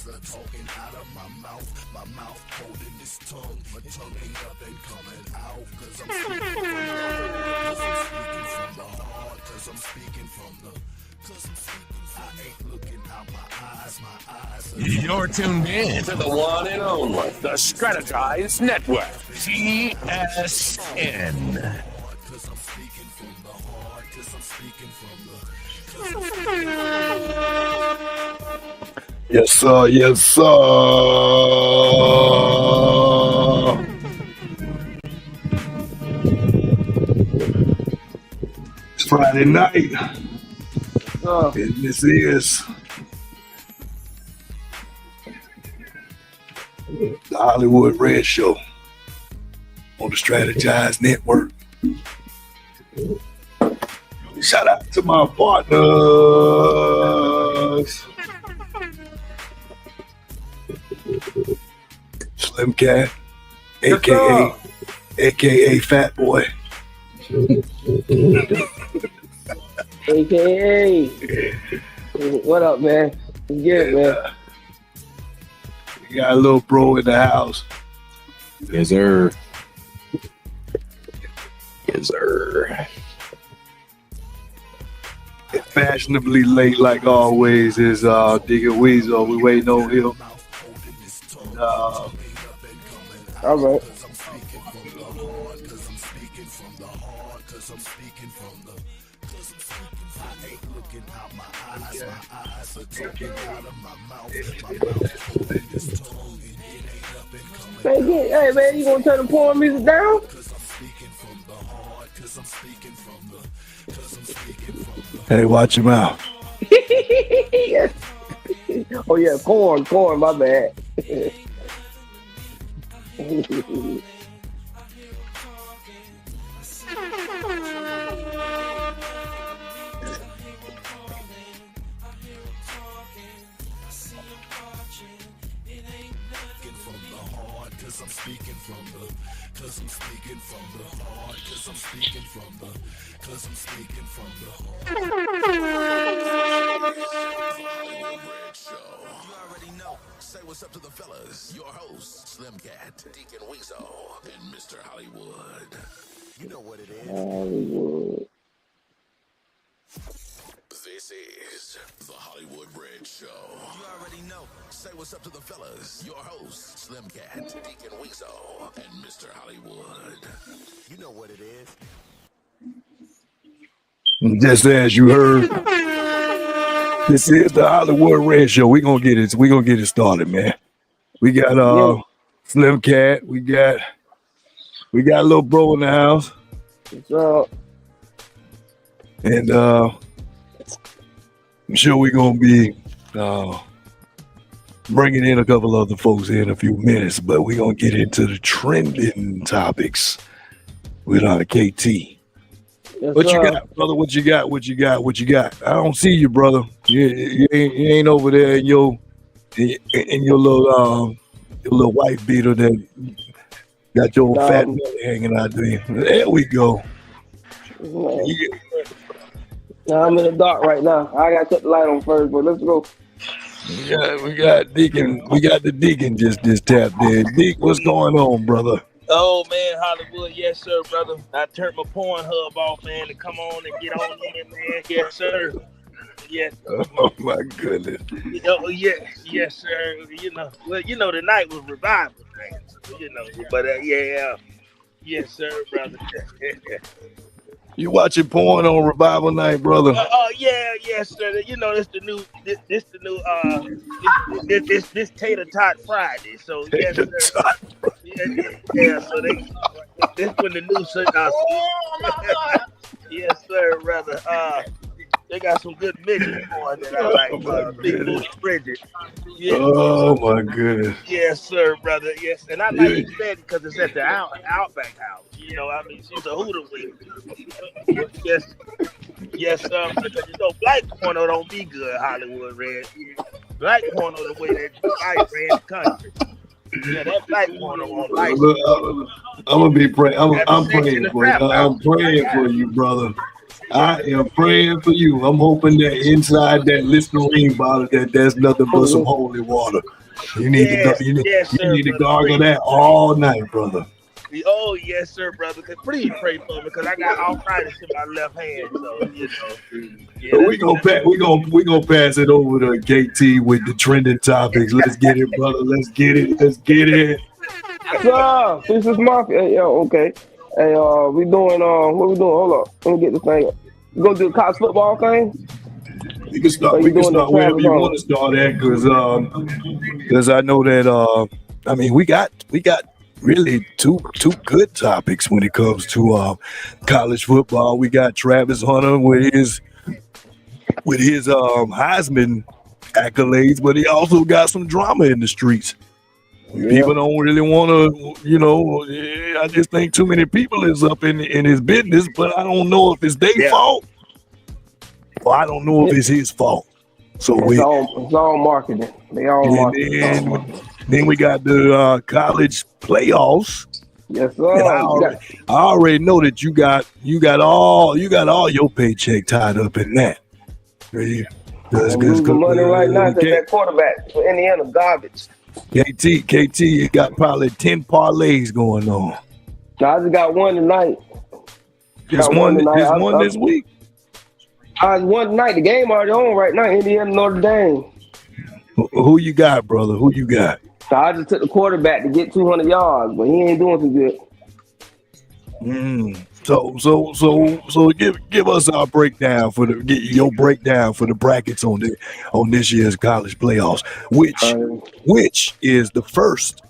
talking out of my mouth holding this tongue. My tongue ain't up and coming out, cause I'm speaking from the heart, cause I'm speaking from the I ain't looking out my eyes. You're tuned in to the one and only, the Strategize Network, TSN. Cause I'm speaking from the heart, cause I'm speaking from the Yes, sir. Yes, sir. It's Friday night. And this is the Hollywood Red Show on the Strategize Network. Shout out to my partners. Slim Cat, aka Fat Boy. AKA. What up, man? It's good, man. We got a little bro in the house. Yes, sir. Yes, sir. Fashionably late, like always, is Gigalo Weezy. We waiting on him. All right. Hey man, you gonna turn the porn music down? Hey, watch him out. Yes. Oh yeah, porn, my bad. Say what's up to the fellas. Your host, Slim Cat, Deacon Weezy, and Mr. Hollywood. You know what it is. Hollywood. This is the Hollywood Red Show. You already know. Say what's up to the fellas. Your host, Slim Cat, Deacon Weezy, and Mr. Hollywood. You know what it is. Just as you heard, this is the Hollywood Red Show. We're gonna get it started, man. We got Slim Cat, we got a little bro in the house. What's up? And I'm sure we're gonna be bringing in a couple other folks in a few minutes, but we're gonna get into the trending topics with KT. Yes, What you got, brother? What you got? I don't see you, brother. You ain't over there in your little white beater that got your fat belly hanging out there. There we go. No, I'm in the dark right now. I gotta cut the light on first, but let's go. Yeah, we got Deacon. We got the Deacon just tapped in. Deacon, what's going on, brother? Oh man, Hollywood, yes sir, brother. I turned my porn hub off, man, to come on and get on in, man. Yes sir. Yes. Oh my goodness. Oh yes sir. The night was revival, man. So, but yes sir, brother. You watching porn on Revival Night, brother? Yes sir. This Tater Tot Friday. So yes sir. Yeah, so this when the new yes sir, brother. They got some good midget porn that I like. Big Booty Bridget. Yes. Oh my goodness. Yes sir, brother. Yes, and I like it better because it's at the Outback House. She's a hoodoo. Yes sir. Because black porno don't be good, Hollywood Red. Black porno the way that white ran the country. Yeah, that black porno on life. I'm gonna be praying. I'm praying for you. I'm praying for you, brother. I am praying for you. I'm hoping that inside that Listerine bottle that there's nothing but some holy water. You need to go. Yes, yes, You sir, need to brother. gargle that all night, brother. Oh yes, sir, brother. Please pray for me because I got arthritis in my left hand. So yeah, So we gonna pass it over to KT with the trending topics. Let's get it, brother. Let's get it. Let's get it. Sir, this is Mafia. Hey, yo, okay. Hey, we doing what we doing? Hold up. Let me get this thing up. You gonna do the college football thing? We can start. We can start wherever you want to start at, because I know that I mean we got really two good topics when it comes to college football. We got Travis Hunter with his Heisman accolades, but he also got some drama in the streets. Yeah. People don't really want to, I just think too many people is up in his business, but I don't know if it's their fault. Well, I don't know if it's his fault. So it's all marketing. They all marketing. Then we got the college playoffs. Yes, sir. I already know that you got all your paycheck tied up in that. Losing money right now to that quarterback for Indiana garbage. KT, you got probably 10 parlays going on. I just got one tonight. Just one this week. I won tonight. The game already on right now. Indiana, Notre Dame. Who you got, brother? Who you got? So I just took the quarterback to get 200 yards, but he ain't doing too good. So give us our breakdown your breakdown for the brackets on this year's college playoffs, which is the first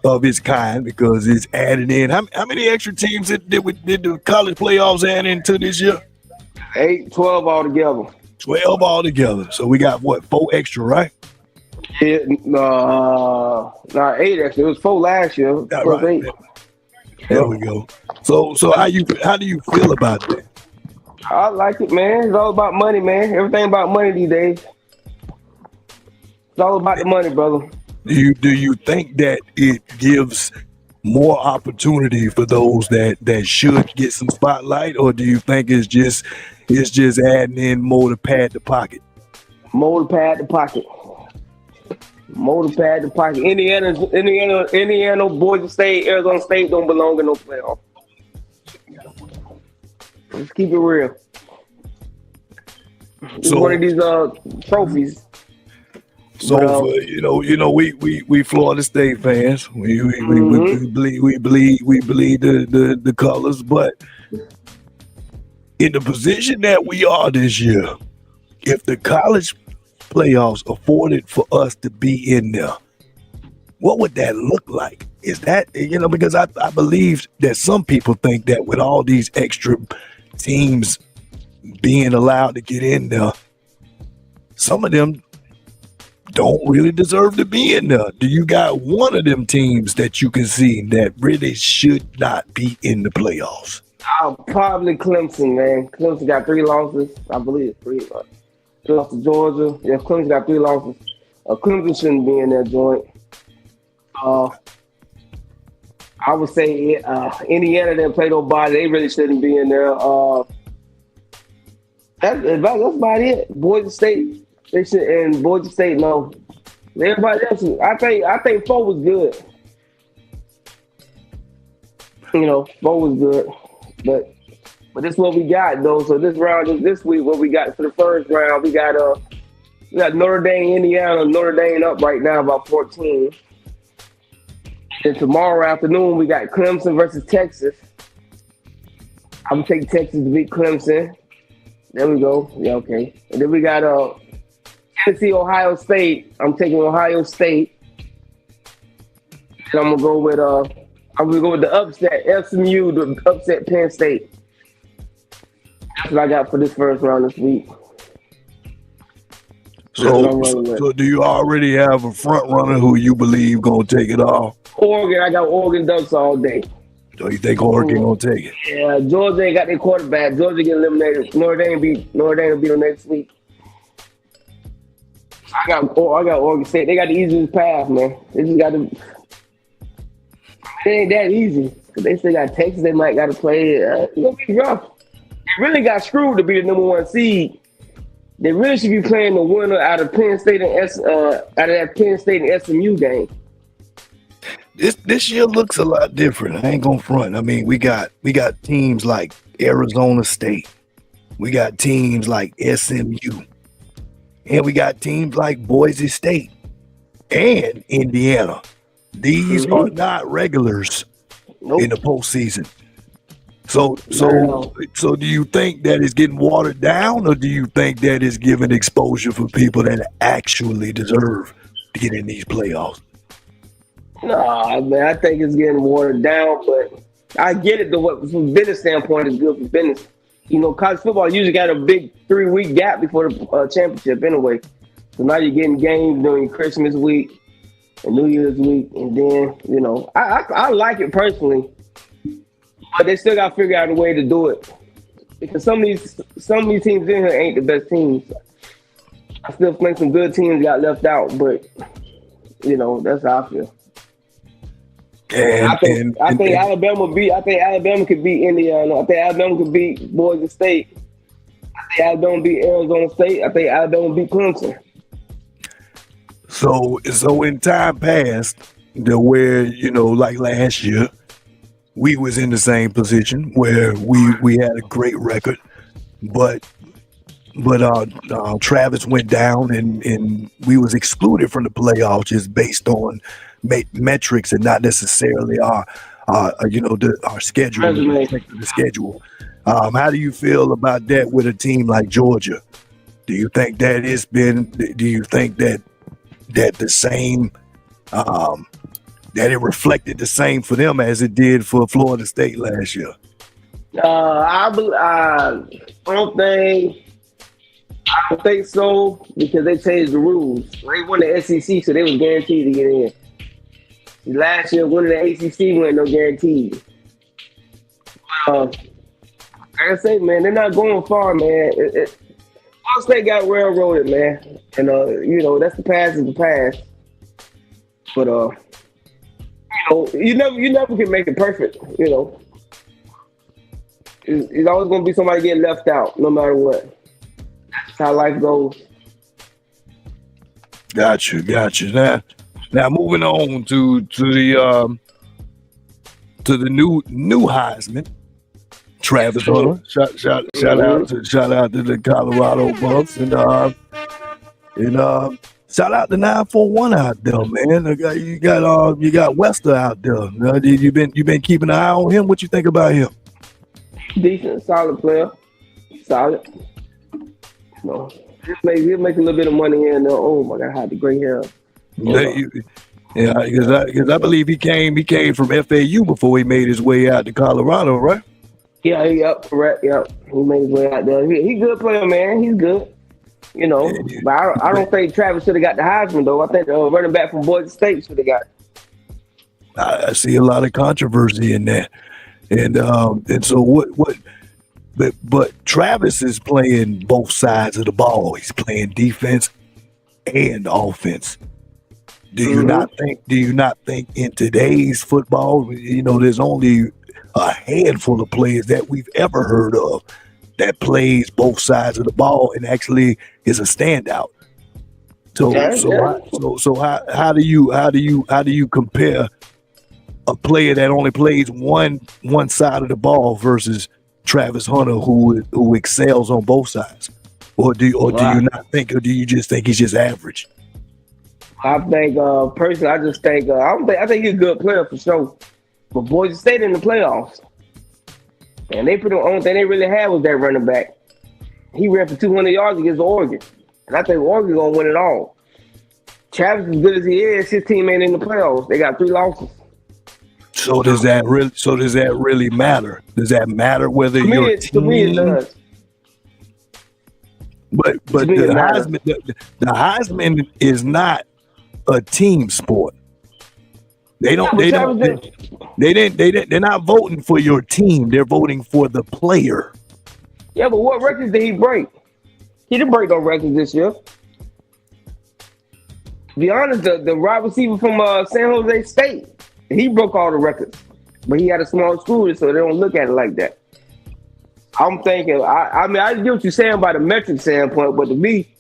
of its kind because it's added in. How many extra teams did the college playoffs add into this year? 12 altogether. 12 altogether. So we got 4 extra, right? Not 8 extra. It was 4 last year. Right. 8. There we go. So how do you feel about that? I like it, man. It's all about money, man. Everything about money these days. It's all about the money, brother. Do you think that it gives more opportunity for those that should get some spotlight, or do you think it's just adding in more to pad the pocket? More to pad the pocket. Indiana, Boise State, Arizona State don't belong in no playoff. Let's keep it real. It's one of these trophies. So we Florida State fans. We believe the colors, but in the position that we are this year, if the college playoffs afforded for us to be in there, what would that look like? Is that, because I believe that some people think that with all these extra teams being allowed to get in there, some of them don't really deserve to be in there. Do you got one of them teams that you can see that really should not be in the playoffs? Probably Clemson, man. Clemson got 3 losses. I believe it's 3. They lost to Georgia. Yeah, Clemson got 3 losses. Clemson shouldn't be in that joint. I would say Indiana didn't play nobody. They really shouldn't be in there. That's about it. Boise State, they should, and Boise State, no. Everybody else, I think 4 was good. 4 was good, but this is what we got though. So this week, what we got for the first round, we got Notre Dame, Indiana. Notre Dame up right now about 14. And tomorrow afternoon, we got Clemson versus Texas. I'm gonna take Texas to beat Clemson. There we go. Yeah, okay. And then we got Tennessee, Ohio State. I'm taking Ohio State. And I'm gonna go with the upset SMU, the upset Penn State. That's what I got for this first round this week. So do you already have a front runner who you believe gonna take it all? Oregon, I got Oregon Ducks all day. So you think Oregon gonna take it? Yeah, Georgia ain't got their quarterback. Georgia get eliminated. Notre Dame will be the next week. I got Oregon State. They got the easiest path, man. They just got to. It ain't that easy. Cause they still got Texas. They might got to play. It's gonna be rough. really got screwed to be the number 1 seed. They really should be playing the winner out of Penn State and out of that Penn State and SMU game. This year looks a lot different. I ain't gonna front. I mean, we got teams like Arizona State, we got teams like SMU, and we got teams like Boise State and Indiana. These are not regulars in the postseason. So do you think that it's getting watered down, or do you think that it's giving exposure for people that actually deserve to get in these playoffs? Nah, man, I think it's getting watered down, but I get it. From business standpoint, it's good for business. You know, college football usually got a big 3-week gap before the championship anyway. So now you're getting games during Christmas week and New Year's week, and then I like it personally, but they still got to figure out a way to do it because some of these teams in here ain't the best teams. I still think some good teams got left out, but that's how I feel. I think Alabama could beat Indiana. I think Alabama could beat Boise State. I think Alabama beat Arizona State. I think Alabama beat Clemson. So in time past, where like last year, we was in the same position where we had a great record, but Travis went down and we was excluded from the playoffs just based on metrics and not necessarily our schedule, the schedule. How do you feel about that with a team like Georgia? Do you think that it's been? Do you think that the same that it reflected the same for them as it did for Florida State last year? I don't think so because they changed the rules. They won the SEC, so they was guaranteed to get in. Last year, winning the ACC wasn't no guarantee. Like I say, man, they're not going far, man. Florida State got railroaded, man, and that's the past is the past. But you never can make it perfect. It's always going to be somebody getting left out, no matter what. That's how life goes. Got you. Now moving on to the new Heisman, Travis Hunter. Shout out to the Colorado Buffs and shout out to 941 out there, man. You got Wester out there. You been keeping an eye on him. What you think about him? Decent, solid player. Solid. He'll make a little bit of money here and there. Oh my God, I had the gray hair. Yeah, because I believe he came from FAU before he made his way out to Colorado, right? Yeah, yep, correct, yep. He made his way out there. He's a good player, man. He's good. But I don't think Travis should have got the Heisman though. I think the running back from Boise State should have got it. I see a lot of controversy in that, and so what? But Travis is playing both sides of the ball. He's playing defense and offense. Do you not think in today's football, there's only a handful of players that we've ever heard of that plays both sides of the ball and actually is a standout. So how do you compare a player that only plays one side of the ball versus Travis Hunter who excels on both sides? Or do you not think, or do you just think he's just average? I think personally, I think he's a good player for sure. But Boise State in the playoffs, and the only thing they really had was that running back. He ran for 200 yards against Oregon, and I think Oregon's gonna win it all. Travis, as good as he is, his team ain't in the playoffs. They got 3 losses. So does that really matter? Does that matter whether your team? To me, it does. But the Heisman is not a team sport. They're not voting for your team. They're voting for the player. Yeah, but what records did he break? He didn't break no records this year. To be honest, the wide receiver from San Jose State, he broke all the records. But he had a small school, so they don't look at it like that. I'm thinking. I mean, I get what you're saying by the metric standpoint, but to me,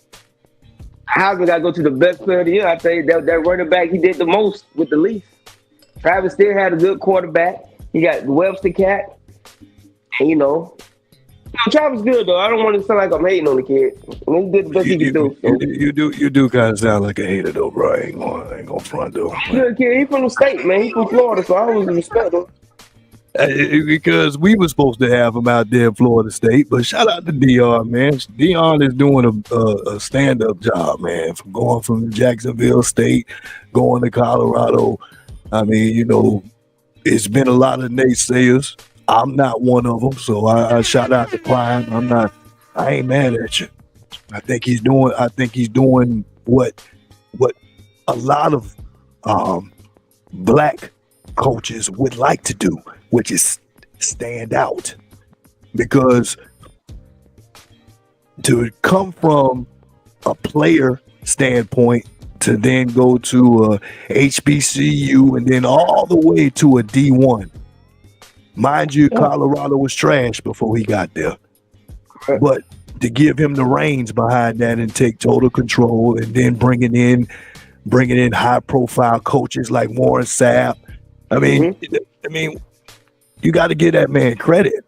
Heisman got to go to the best player of the year. I think that running back he did the most with the least. Travis still had a good quarterback. He got the Webster cat, and Travis good though. I don't want to sound like I'm hating on the kid. I mean, he did the best he could do. So. You do kind of sound like a hater though, bro. I ain't gonna front though. Good kid. He from the state, man. He from Florida, so I always respect him. Because we were supposed to have him out there in Florida State, but shout out to Dion, man. Dion is doing a stand-up job, man. From going from Jacksonville State, going to Colorado. I mean, it's been a lot of naysayers. I'm not one of them, so I shout out to Klein. I ain't mad at you. I think he's doing what a lot of black coaches would like to do, which is stand out. Because to come from a player standpoint to then go to a HBCU and then all the way to a D1. Mind you, Colorado was trash before he got there. But to give him the reins behind that and take total control and then bringing in high profile coaches like Warren Sapp. I mean, you got to give that man credit,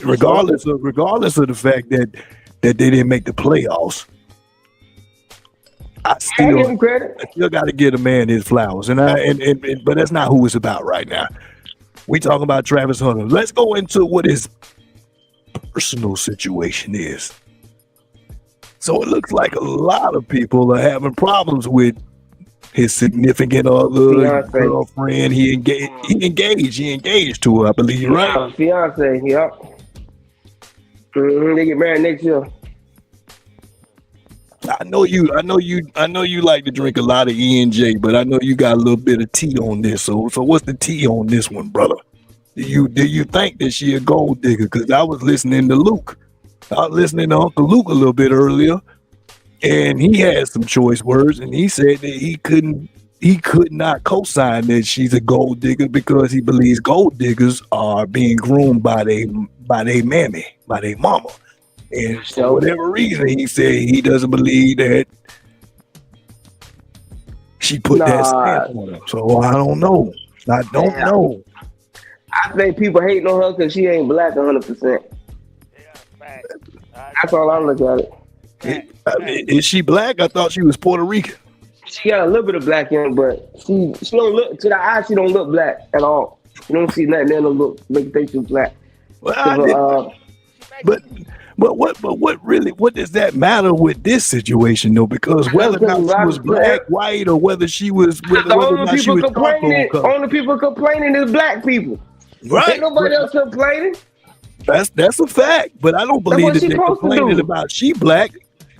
regardless of the fact that they didn't make the playoffs. I still got to give the man his flowers, but that's not who it's about right now. We talking about Travis Hunter. Let's go into what his personal situation is. So it looks like a lot of people are having problems with his significant other, girlfriend. He engaged to her, I believe, right? Fiance, yep. They get married next year. I know you like to drink a lot of E&J, but I know you got a little bit of tea on this. So what's the tea on this one, brother? Do you think that she a gold digger? Because I was listening to Luke. I was listening to Uncle Luke a little bit earlier, and he had some choice words, and he said that he could not co-sign that she's a gold digger because he believes gold diggers are being groomed by their mammy, by their mama. And for whatever reason, he said he doesn't believe that she put that stamp on him. So I don't know. I don't know. I think people hating on her because she ain't black 100%. That's all I look at it. Is she black? I thought she was Puerto Rican. She got a little bit of black in her, but she don't look to the eye. She don't look black at all. You don't see nothing in her look make you think she's black. Well, but what does that matter with this situation though? Because whether or not she was black, white, or whether she was only people complaining is black people. Right. Ain't nobody else complaining. That's a fact. But I don't believe that they're complaining about she black.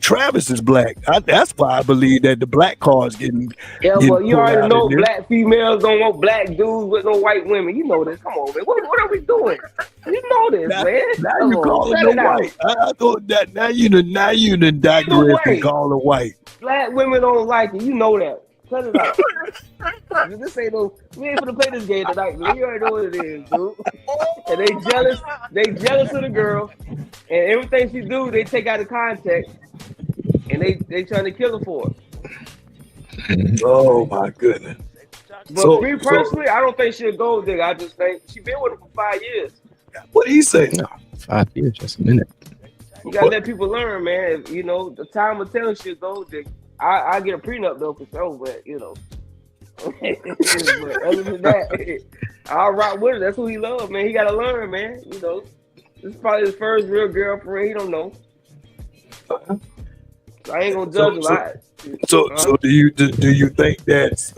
Travis is black. That's why I believe that the black card's getting. Yeah, well, you already know black females don't want black dudes with no white women. You know this. Come on, man. What are we doing? You know this, man. Now you calling her white. I thought that now you done digress and call her white. Black women don't like it. You know that. Cut it out. This ain't no. We ain't gonna play this game tonight, man. You already know what it is, dude. And they jealous. They jealous of the girl, and everything she do, they take out of context, and they trying to kill her for it. Oh my goodness. But me personally, I don't think she a gold digger. I just think she been with him for 5 years. What do you say? No, 5 years, just a minute. You gotta let people learn, man. You know, the time will tell she a gold digger. I get a prenup though for sure, but but other than that, I'll rock with her. That's who he loves, man. He gotta learn, man. This is probably his first real girlfriend. He don't know. So I ain't gonna judge a lot. So do you think that?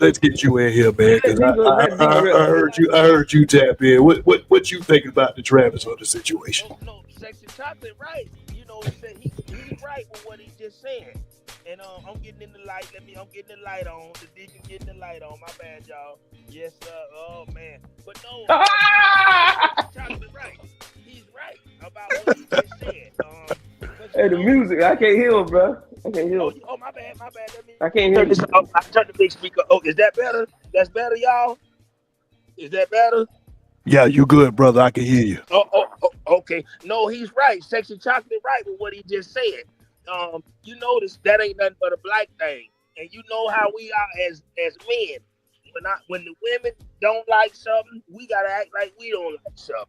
Let's get you in here, man. Because I heard you tap in. What you think about the Travis Hunter situation? No, Sexy Chocolate, right? He's right with what he just said. And I'm getting in the light. I'm getting the light on. The deacon getting the light on. My bad, y'all. Yes, sir. Oh man. But no, Chocolate, right? He's right about what he just said. Hey, the music, I can't hear him, bro. I can't hear him. Oh, my bad. I can't hear him. I turned the big speaker. Oh, is that better? That's better, y'all? Is that better? Yeah, you good, brother. I can hear you. Okay. No, he's right. Sexy Chocolate right with what he just said. You notice that ain't nothing but a black thing, and you know how we are as men. When the women don't like something, we gotta act like we don't like something.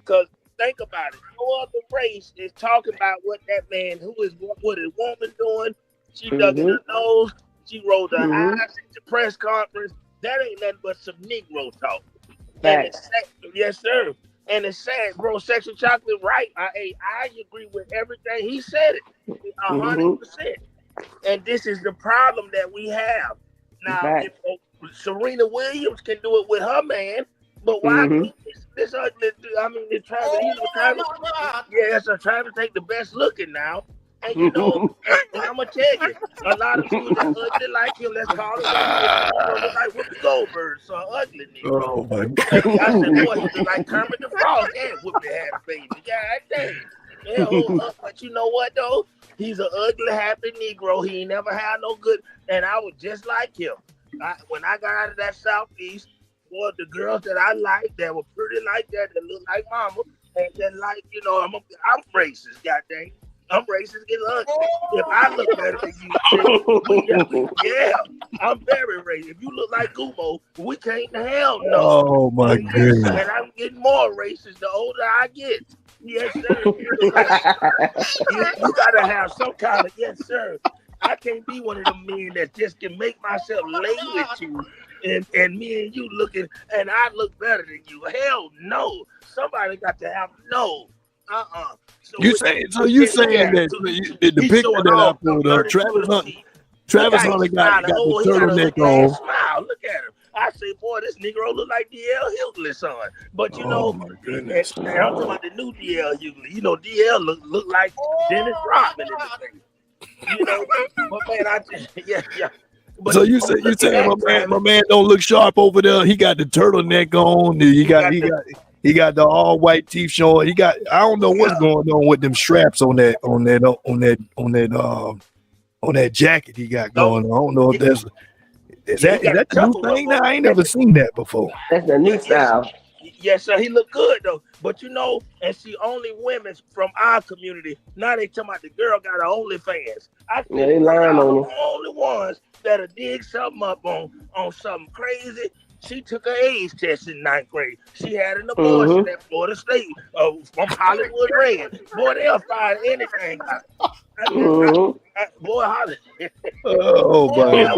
Cause think about it, no other race is talking about what that man what his woman doing. She dug in her nose, she rolled her eyes at the press conference. That ain't nothing but some Negro talk. And it's sad, yes, sir. And it's sad, bro. Sexual Chocolate, right? I agree with everything he said. 100%. And this is the problem that we have now. If Serena Williams can do it with her man, but why this ugly? I mean, they're trying to take the best looking now. And you know, and I'm gonna tell you, a lot of people that ugly like him, let's call it like Whoopi Goldberg, so ugly nigga. Oh my God. I said, boy, he look like Kermit the Frog and Whoopi had a baby. God dang. Yeah, but you know what though? He's an ugly, happy Negro. He ain't never had no good, and I was just like him. When I got out of that Southeast, boy, the girls that I liked that were pretty like that looked like mama, and then like, you know, I'm racist, goddamn. I'm racist, get ugly. If I look better than you, yeah, I'm very racist. If you look like Gumo, we can't hell no. Oh my goodness. And I'm getting more racist the older I get. Yes, sir. You gotta have some kind of, yes, sir. I can't be one of them men that just can make myself lay with you and me and you looking and I look better than you. Hell no. Somebody got to have no. So you saying that the picture that I pulled up, Travis Hunter got the turtleneck on. Smile. Look at him. I say, boy, this Negro look like DL Hughley's son. But you know, my goodness. And I'm talking about the new DL Hughley. You know, DL look like Dennis Rodman in the thing. You know, but man, yeah. But so you say my man don't look sharp over there. He got the turtleneck on. He got the all white teeth showing. I don't know what's going on with them straps on that jacket he got going on. I don't know if is that the new thing now? I ain't never seen that before. That's the new style. Yes, sir. He look good though. But you know, and see, only women from our community. Now they talking about the girl got her OnlyFans. They lying on the only ones that'll dig something up on something crazy. She took her AIDS test in 9th grade. She had an abortion at Florida State from Hollywood Red. Boy, they'll find anything. Boy, Hollywood. Oh, my God.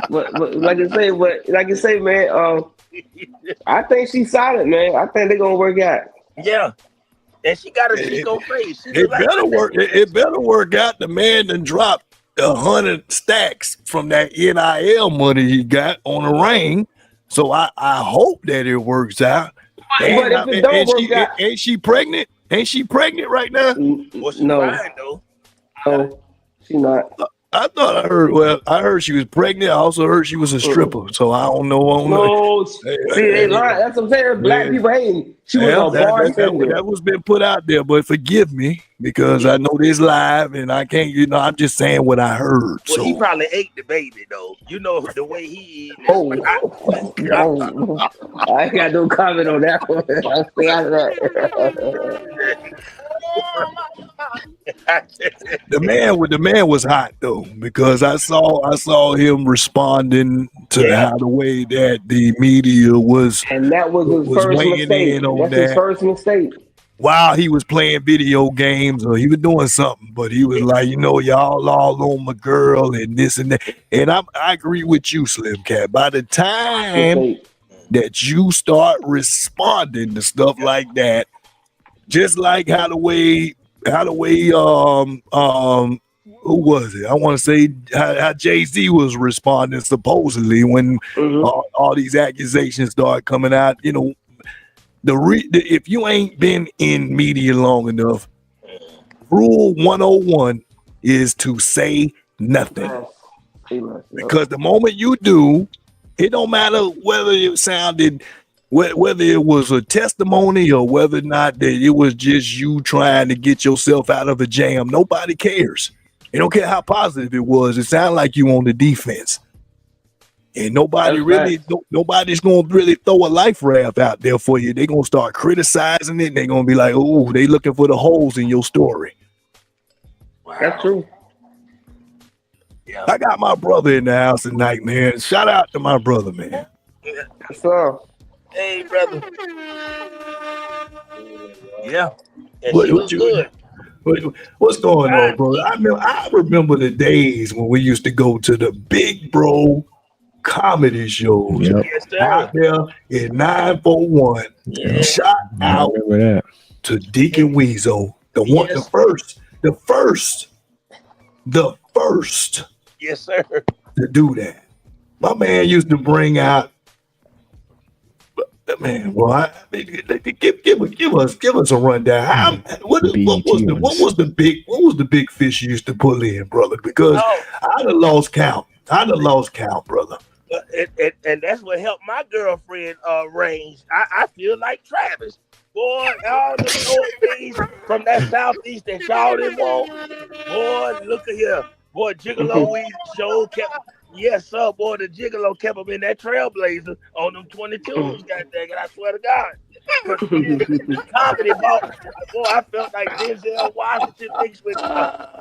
But like I say, man, I think she's solid, man. I think they're gonna work out. Yeah. And she got a Chico face. It better work. It better work out. The man done dropped 100 stacks from that NIL money he got on a ring. So I hope that it works out. But if it don't work out, ain't she pregnant? Ain't she pregnant right now? Well, she's fine though. No, she's not. I thought I heard she was pregnant. I also heard she was a stripper. So I don't know. No, see, they lying. That's what I'm saying. Black people hating. She was a bartender. That was been put out there, but forgive me because I know this live and I can't. You know, I'm just saying what I heard. Well, so. He probably ate the baby though. You know the way he eat. I ain't got no comment on that one. I'll stay out of that. The man was hot though because I saw him responding to how the way that the media was, and that was his first mistake. That's his first mistake. While he was playing video games or he was doing something, but he was like, you know, y'all all on my girl and this and that. And I agree with you, Slim Cat. By the time that you start responding to stuff like that, just like how the way who was it? I want to say how Jay-Z was responding supposedly when all these accusations started coming out. You know, if you ain't been in media long enough, rule 101 is to say nothing. Because the moment you do, it don't matter whether it sounded, whether it was a testimony or whether or not that it was just you trying to get yourself out of a jam. Nobody cares. They don't care how positive it was. It sounded like you on the defense. And nobody's gonna really throw a life raft out there for you. They're gonna start criticizing it, and they're gonna be like, oh, they looking for the holes in your story. Wow. That's true. Yeah. I got my brother in the house tonight, man. Shout out to my brother, man. So, Hey, brother. Yeah. And What- she what was you- good. What's going on, bro? I remember the days when we used to go to the big bro comedy shows Yep. Yes, out sir. there in 941. Yeah. Shout I out remember that. to Deacon Weezo, the Yes. first Yes, sir. to do that. My man used to bring out, man. Well, give us a rundown. What was the big fish you used to pull in, brother? Because Oh. I'd have lost count. Brother. And that's what helped my girlfriend range. I feel like Travis. Boy, all the things from that southeast that y'all didn't want. Boy, look at here. Boy, Gigalo Weezy show kept. Yes, sir, boy. The Gigalo kept him in that Trailblazer on them 22s. Goddamn, I swear to God. Comedy, boy, I felt like Denzel Washington mixed with.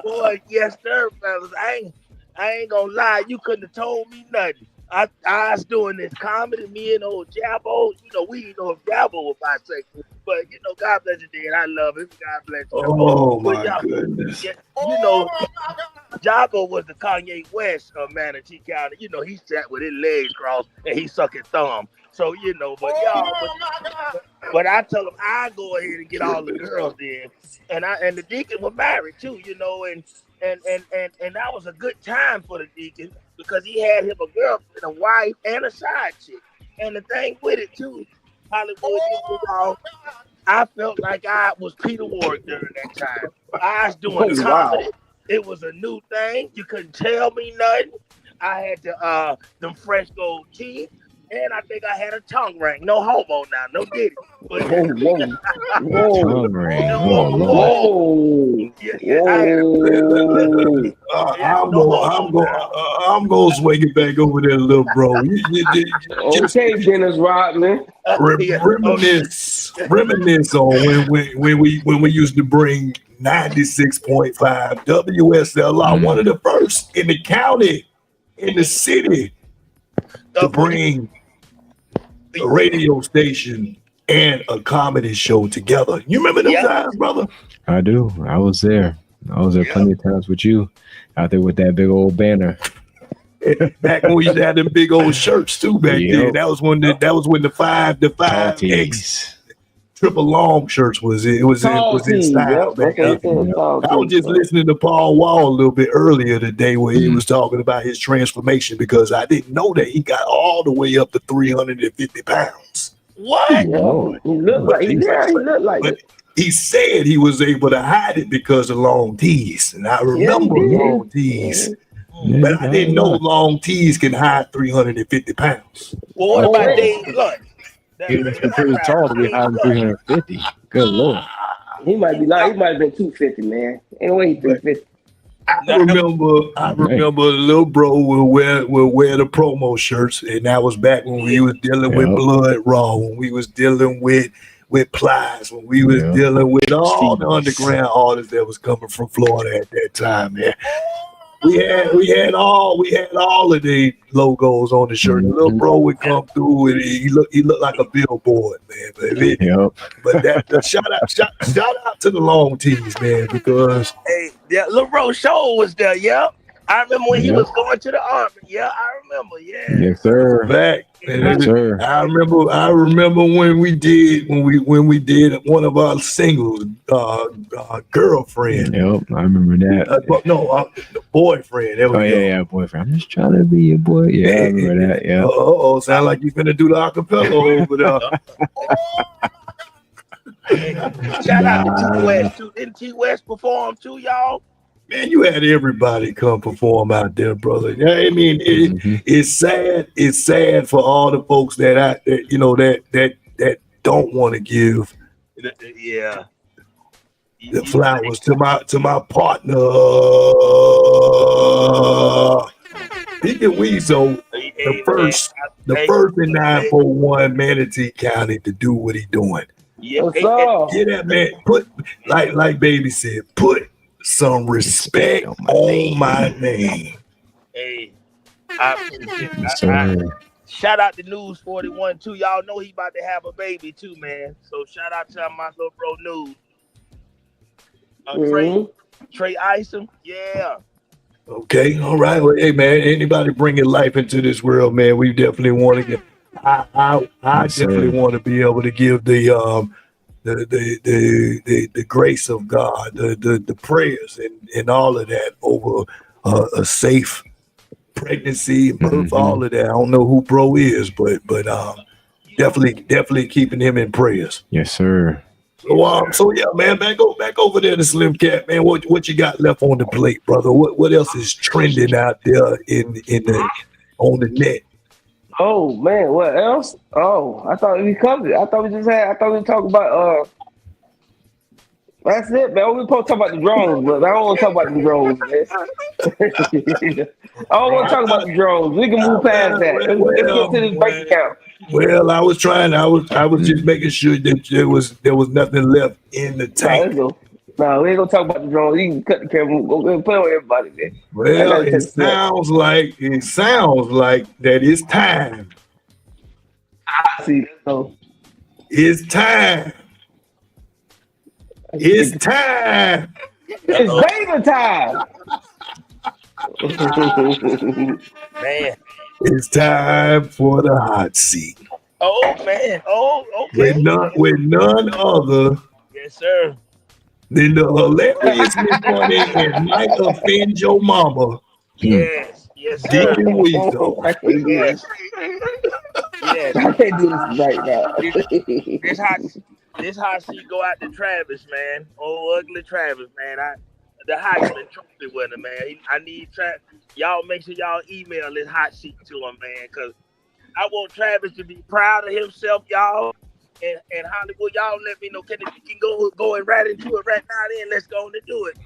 Boy, yes, sir, fellas. I ain't gonna lie. You couldn't have told me nothing. I was doing this comedy, me and old Jabbo. You know, we didn't know if Jabbo was bisexual, but you know, God bless you, dude. I love him. God bless you. Oh But my y'all- goodness. Yeah, you know, Jabbo was the Kanye West of Manatee County. You know, he sat with his legs crossed and he suck his thumb. So you know, but y'all, but I tell him I go ahead and get all the girls in, and the deacon was married too. You know, and that was a good time for the deacon because he had him a girlfriend, a wife, and a side chick. And the thing with it too, Hollywood, you know, I felt like I was Peter Ward during that time. I was doing Oh, wow. comedy. It was a new thing. You couldn't tell me nothing. I had them fresh gold teeth, and I think I had a tongue ring. No homo now, no diddy. But whoa. Tongue ring. No, Oh, no, Lord. yeah, I had Whoa. I'm gonna swing it back over there, little bro. Just Okay, Dennis Rodman. reminisce on when we used to bring 96.5 WSLR, one of the first in the county, in the city, to bring a radio station and a comedy show together. You remember those times, brother? I do. I was there. Plenty of times with you out there with that big old banner. Back when we used to have them big old shirts too. Back then, that was when the five Tees. triple long shirts was in style. Back then. I was just listening to Paul Wall a little bit earlier today where he was talking about his transformation because I didn't know that he got all the way up to 350 pounds. What? Yeah. He looked like But it. he said he was able to hide it because of long tees. And I remember long tees. Yeah, But I didn't know long tees can hide 350 pounds. Well, what about Dave Blunt? He was pretty tall to be hiding 350. Good Lord. He might be lying. He might have been 250, man. Anyway, 350. I remember little bro will wear the promo shirts, and that was back when we was dealing with Blood Raw, when we was dealing with Plies, when we was dealing with all the underground artists that was coming from Florida at that time, man. We had all of the logos on the shirt. The little bro would come through and he looked like a billboard, man. But shout out to the long tees, man, because Lil Rose Show was there, I remember when he was going to the army. I remember, Yes, sir. Back. Yes, sir. I remember when we did one of our singles, Girlfriend. Yep, I remember that. The Boyfriend. There we go. Boyfriend. I'm just trying to be your boy. Yeah, I remember that. Yeah. Sound like you're gonna do the acapella over there. Shout out to T West too. Didn't T West perform too, y'all? Man, you had everybody come perform out there, brother. I mean, it's sad. It's sad for all the folks that don't want to give the flowers to my partner, Deacon Weezo. the first in 941 Manatee County to do what he doing. Yeah, Get that man. Put like baby said. Put some respect on my name. Hey, I appreciate Yes, sir. shout out to News 41 too. Y'all know he about to have a baby too, man. So shout out to my little bro News. Trey Isom, yeah. Okay, all right. Well, hey man, anybody bringing life into this world, man, we definitely want to get. I definitely want to be able to give the grace of God, the prayers and all of that over a safe pregnancy, birth, all of that. I don't know who bro is, but definitely keeping him in prayers. Yes, sir. So yeah, man, back over there to Slim Cat, man. What you got left on the plate, brother? What else is trending out there on the net? Oh man, what else? Oh, I thought we covered it. I thought we talked about that's it, man. We supposed to talk about the drones, but I don't want to talk about the drones, man. I don't want to talk about the drones. We can move past that. Let's get to this bank account. Well, I was just making sure that there was nothing left in the tank. No, we ain't gonna talk about the drones. You can cut the camera. Go put on everybody there. Well, it sounds like that it's time. I see. So it's time. It's time. It's baby time. Man. It's time for the hot seat. Oh man. Oh, okay. With none other. Yes, sir. Than the hilariously funny and might offend your mama. Yes, sir. Deacon Weezy. Yes. I can't do this right now. This hot seat go out to Travis, man. Oh, ugly Travis, man. The Heisman Trophy winner, man. I need Travis. Y'all make sure y'all email this hot seat to him, man, because I want Travis to be proud of himself, y'all. And Hollywood, y'all let me know. Can go and right into it right now? Then let's go on and do it.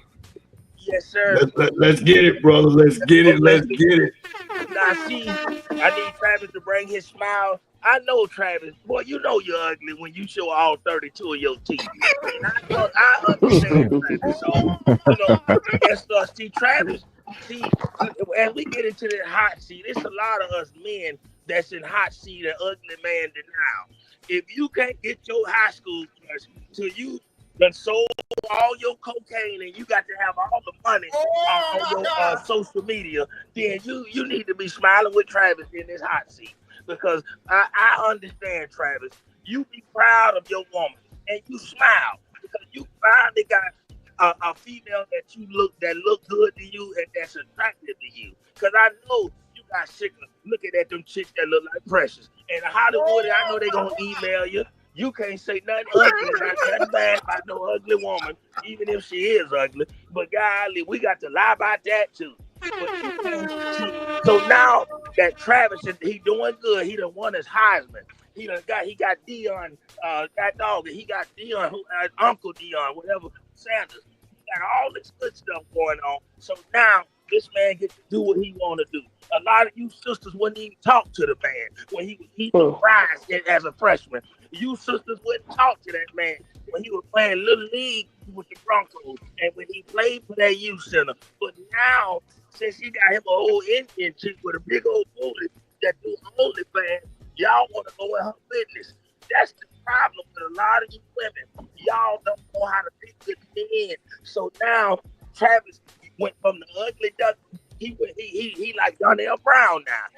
Yes, sir. Let's get it, brother. Let's get it. Now, see, I need Travis to bring his smile. I know, Travis. Boy, you know you're ugly when you show all 32 of your teeth. And I understand, Travis. So, see, Travis, as we get into the hot seat, it's a lot of us men that's in hot seat and ugly man denial. If you can't get your high school crush till you done sold all your cocaine and you got to have all the money on your social media, then you need to be smiling with Travis in this hot seat. Because I understand, Travis, you be proud of your woman and you smile because you finally got a female that look good to you and that's attractive to you. Because I know you got sick of looking at them chicks that look like Precious. And Hollywood, I know they gonna email you. You can't say nothing ugly, nothing bad about no ugly woman, even if she is ugly. But golly, we got to lie about that too. So now that Travis, he doing good. He done won his Heisman. He got Dion, that dog. He got Dion, Uncle Dion, whatever, Sanders. He got all this good stuff going on. So now this man gets to do what he want to do. A lot of you sisters wouldn't even talk to the man when he was eating fries as a freshman. You sisters wouldn't talk to that man when he was playing Little League with the Broncos and when he played for that youth center. But now, since he got him an old Indian chick with a big old booty that do OnlyFans, y'all want to go in her business. That's the problem with a lot of you women. Y'all don't know how to pick good men. So now, Travis went from the ugly duck. He like Donnell Brown now.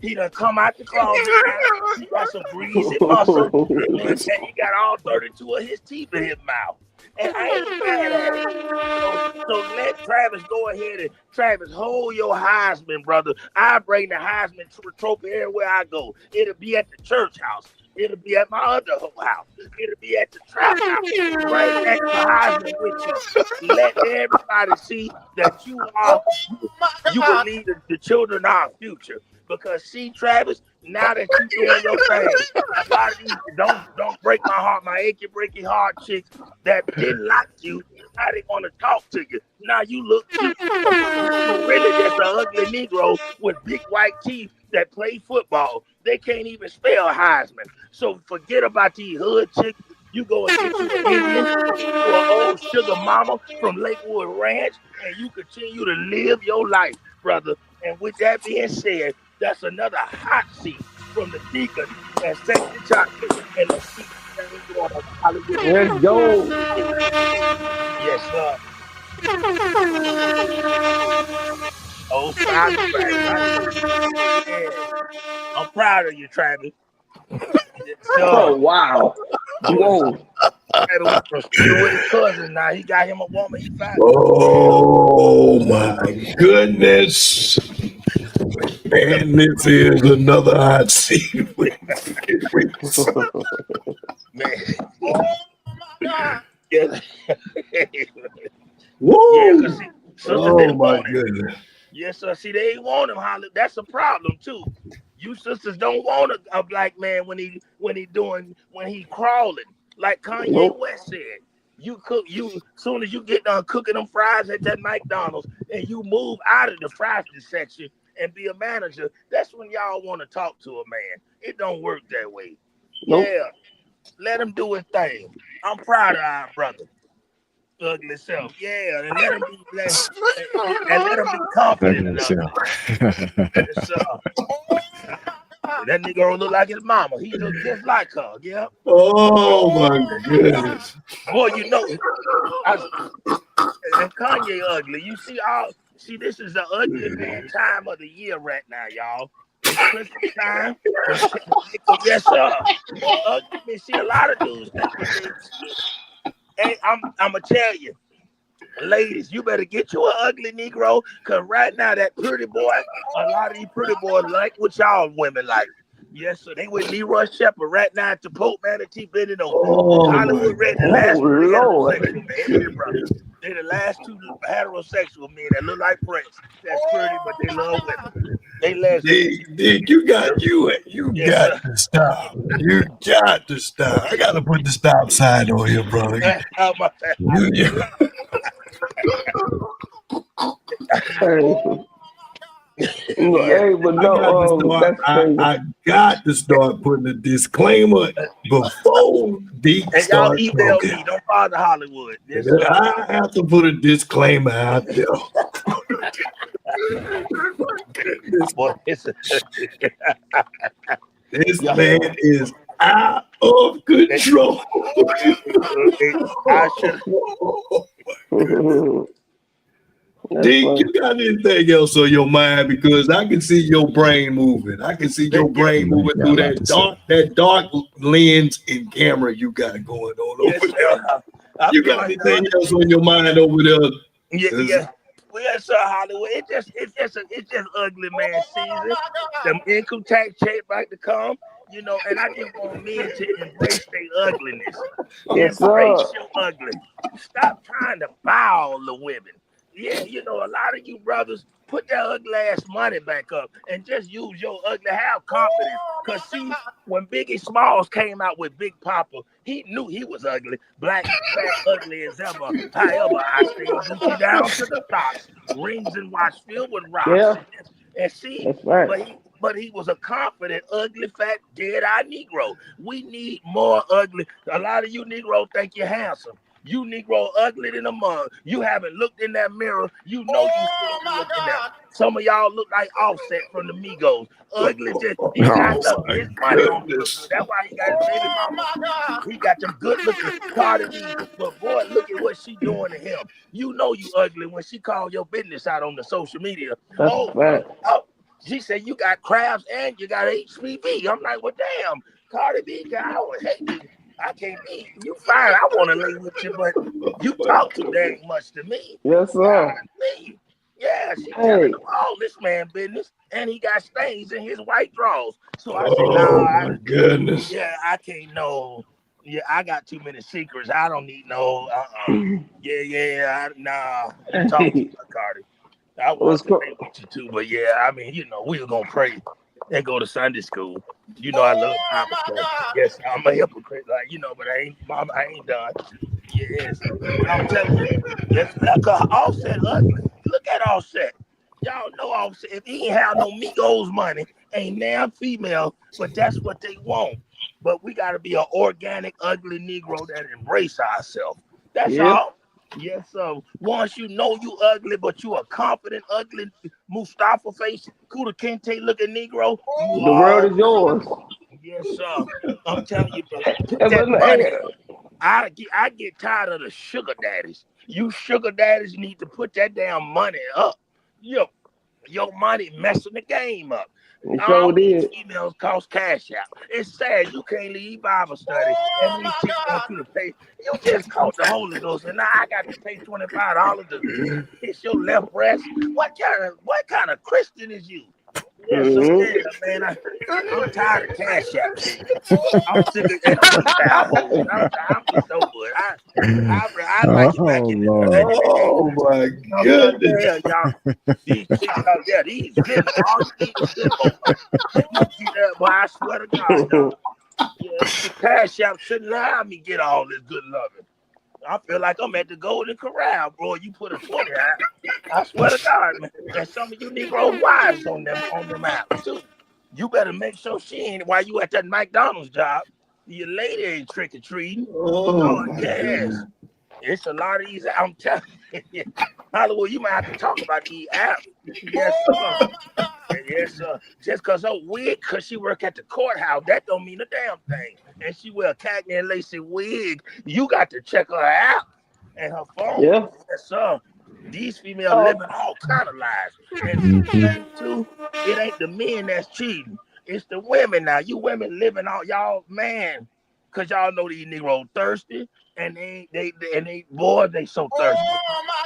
He done come out the closet now. He got some greasy muscle. And he got all 32 of his teeth in his mouth. And I ain't mad at it. So let Travis go ahead and Travis, hold your Heisman, brother. I bring the Heisman Trophy everywhere I go. It'll be at the church house. It'll be at my other house. It'll be at the trap house. Bring extra Heisman with you. Let everybody see that you believe that the children are our future. Because see, Travis, now that you doing your thing, a lot of these don't break my heart, my achy breaky heart chicks that didn't like you. Now they want to talk to you. Now you look cute to them. You really just an ugly Negro with big white teeth that play football. They can't even spell Heisman. So forget about these hood chicks. You go and get you an Indian, get you an old sugar mama from Lakewood Ranch, and you continue to live your life, brother. And with that being said, that's another hot seat from the Deacon and Sexy Chocolate. And let's keep this thing going on the Hollywood Let's Bread go. Show. Yes, sir. Old soundtrack, right? Yeah. I'm proud of you, Travis. Yes, sir. Oh wow. Whoa. Travis went from sleeping with his cousin. Now he got him a woman. He fine. Oh my goodness. And this is another hot seat. Man. Yeah. Woo! Yeah, because sisters Oh didn't my want him. goodness. Yes, sir. See, they ain't want him, Holly. That's a problem too. You sisters don't want a black man when he crawling. Like Kanye Nope. West said. Soon as you get done cooking them fries at that McDonald's and you move out of the fries section and be a manager, that's when y'all want to talk to a man. It don't work that way. Nope. Yeah. Let him do his thing. I'm proud of our brother. Ugly self. Yeah, and let him be confident enough. Yes, that nigga don't look like his mama. He look just like her. Yeah. Oh my goodness. Boy, you know, and Kanye ugly. You see, this is the ugly man time of the year right now, y'all. It's Christmas time. Yes, sir. Ugly. See, a lot of dudes think that hey, I'm gonna tell you. Ladies, you better get you an ugly Negro, cause right now that pretty boy, a lot of these pretty boys like what y'all women like. Yes, sir. They with Leroy Shepherd right now at the Pope Manatee Bending over. Hollywood Red, the last two Lord. heterosexual men. Hey, brother. They're the last two heterosexual men that look like Prince. That's pretty, but they love women. They lesbians. Dig, you got Yes, got sir. to stop. You got to stop. I gotta put the stop sign on here, brother. Oh, my bad. You, Hey. Yeah. Hey, but I got to no, start. that's crazy. I got to start putting a disclaimer before Deke And y'all start email talking. me. Don't bother Hollywood. Yes, sir. I have to put a disclaimer out there. Boy, it's This man is out of control. I should. Deke, you got anything else on your mind? Because I can see your brain moving. I can see your brain moving through that dark lens and camera you got going on Yes, over there. I You feel got like anything else on your mind over there? yeah. Well, yes, sir, Hollywood. It's just ugly man season. The income tax check about to come, and I just want men to embrace their ugliness. Yes, Embrace sir. your ugly. Stop trying to buy all the women. Yeah, a lot of you brothers put that ugly ass money back up and just use your ugly, have confidence. Cause see, when Biggie Smalls came out with Big Papa, he knew he was ugly, black, fat, ugly as ever. However, I stayed Gucci down to the socks, rings and watch filled with rocks. Yeah. And see, That's right. but he was a confident, ugly, fat, dead-eye Negro. We need more ugly. A lot of you Negroes think you're handsome. You Negro ugly than a mug. You haven't looked in that mirror. You know you still be looking there. Some of y'all look like Offset from the Migos. Ugly, just he got his money on him. That's why he got his baby mama. He got them good looking Cardi B. But boy, look at what she doing to him. You know you ugly when she called your business out on the social media. That's right. She said you got crabs and you got HPV. I'm like, well, damn, Cardi B, I would hate you. I can't be. You fine. I want to lay with you, but you talk too dang much to me. Yes, sir. Me. Yeah, she telling Hey, them all this man business, and he got stains in his white drawers. So I said, Oh my goodness. I can't know. Yeah, I got too many secrets. I don't need no. Nah. You talk to her, Cardi. I want what's to pray with you too, but yeah, I mean, we were gonna pray and go to Sunday school. You know, I love Bible study. Yes, I'm a hypocrite, like but I ain't, mom, I ain't done. Yes, but I'm telling you, yes, Offset ugly. Look at Offset. Y'all know Offset. If he ain't have no Migos money, ain't damn female, but that's what they want. But we got to be an organic, ugly Negro that embrace ourselves. That's Yeah, all. Yes, sir. Once you know you ugly, but you a confident, ugly, Mustafa face, Kuda Kente looking Negro, you the world all is yours. yes, sir. I'm telling you, bro. Put Hey, that but, money. hey, I get tired of the sugar daddies. You sugar daddies need to put that damn money up. Your money messing the game up. you All sure these did. females cost cash out. It's sad you can't leave Bible study and these chicks want you to pay. You just caught the Holy Ghost and now I got to pay $25 to kiss your left breast. What kind of Christian is you? Yeah, so Mm-hmm. yeah, man, I'm tired of cash app chicks. I'm sick of and PayPal hoes. I'm just over it. I like it back Oh in the Lord. day. Oh my I'm trying to goodness. tell y'all, these chicks out there, these Venmo, all you need is Venmo money. And you get that, boy, I swear to God, dog. Yeah, the cash app shouldn't allow me get all this good loving. I feel like I'm at the Golden Corral, bro. You put a 20 out. I swear to God, man. And some of you Negro wives on them apps too. You better make sure she ain't while you at that McDonald's job. Your lady ain't trick or treating. Oh Oh my yes, goodness. it's a lot of these. I'm telling you, Hollywood. You might have to talk about these apps. Yes, sir. Yes, sir. Just cause her wig, cause she work at the courthouse, that don't mean a damn thing. And she wear a khaki and lacy wig. You got to check her out and her phone. Yeah. Yes, sir. These females Oh, living all kind of lives. And see the Mhm. thing too, it ain't the men that's cheating. It's the women now. You women living all y'all, man, cause y'all know these Negroes thirsty and they boy, they so thirsty.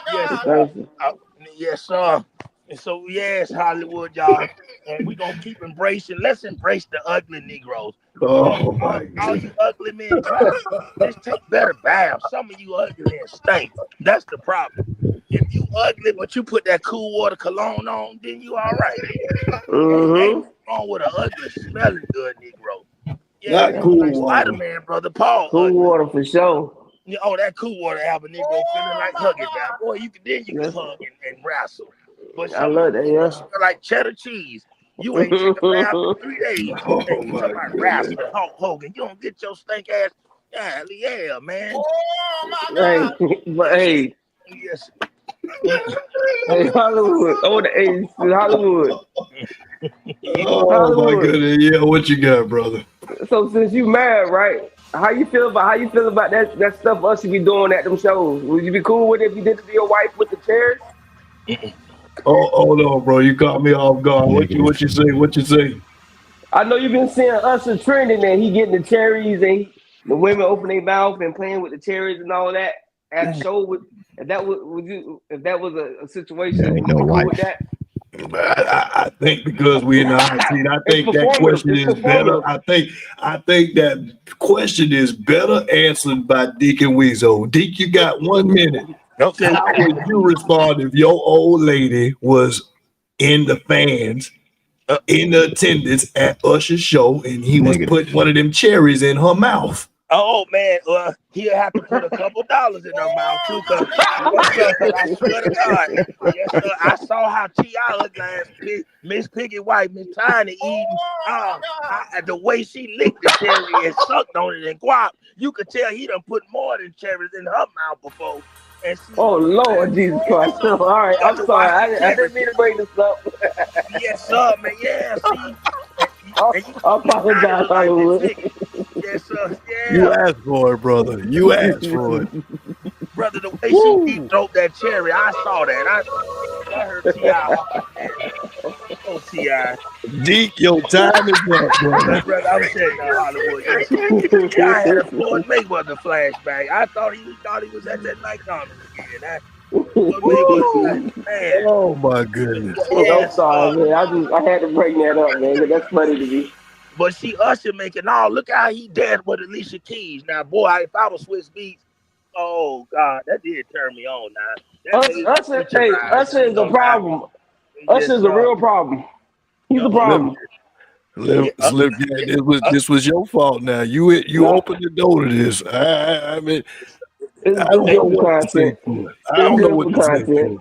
Yes, sir. thank you. Uh, yes, sir. And so, yes, Hollywood, y'all. And we going to keep embracing. Let's embrace the ugly Negroes. Oh my All you goodness. ugly men try. Just take better baths. Some of you ugly and stink. That's the problem. If you ugly, but you put that cool water cologne on, then you all right. Ain't Mm-hmm. nothing wrong with an ugly, smelling good Negro. Yeah, Not you cool like water. Spider-Man, brother Paul, Cool ugly. water for sure. Yeah, oh, that cool water have a Negro feeling like hugging now. Boy, you can Yes, hug and wrestle. But I some of you love that. Negroes Yeah. smell like cheddar cheese. You ain't take a bath in 3 days. And Oh you my talking about goodness. wrestling Hulk Hogan. You don't get your stink ass. Yeah, man. Hey, but Yes, hey, yes. hey, Hollywood. Oh, the '80s, Hollywood. Oh my Hollywood. goodness. Yeah, what you got, brother? So since you married, right? How you feel about that stuff us should be doing at them shows? Would you be cool with it if you did it to your wife with the chairs? Oh, hold on, bro. You caught me off guard. What you Negative. say? What you say? I know you've been seeing us and trending, and he getting the cherries, and the women open their mouth and playing with the cherries and all that at a show. If that was a That situation, ain't would you no be cool with wife. that? I think because we in the hot seat, I It's think that performative. question It's is better. performative. I think that question is better answered by Deacon Weezo. Deacon, you got 1 minute. Okay. How would you respond if your old lady was in the fans, Uh, in the attendance at Usher's show, and he was putting Negative. one of them cherries in her mouth? oh man, he'll have to put a couple dollars in her mouth too, cause yes, sir. Cause I swear to God, yes, sir. I saw how Ti ugly ass Miss Piggy White, Miss Tiny eating. The way she licked the cherry and sucked on it and guap, you could tell he done put more than cherries in her mouth before. And see, Oh Lord, Jesus yes, Christ! sir. All right, You got I'm to sorry. watch the I cherry didn't mean to bring this up. yes, sir, man. Yeah, see, and you I know Miss Tiny apologize, look like Miss Hollywood. Piggy. Yes, sir. You Yeah, asked for it, brother. You asked for it. brother. The way she deep Woo! throat that cherry, I saw that. I heard Ti holler, man. Oh, Ti. Deke, your time is up, brother. Brother, I'm saying now, Hollywood. Yes, Ti had a Floyd Mayweather flashback. I thought he was at that McDonald's again. Man, Oh my goodness. I'm yes, sorry, man. I had to bring that up, man, 'cause that's funny to me. but see Usher making all look how he danced with Alicia Keys. Now, boy, if I was Swiss Beats, oh God, that did turn me on. Now that made me future Usher is a now. problem. Usher Yes, is a real problem. He's a Slim, problem. yeah, Slim, Cat, this was your fault. Now you No, opened the door to this. I mean, I it's don't know good for what to say content. to it. I It's don't know good what for to say content. to it.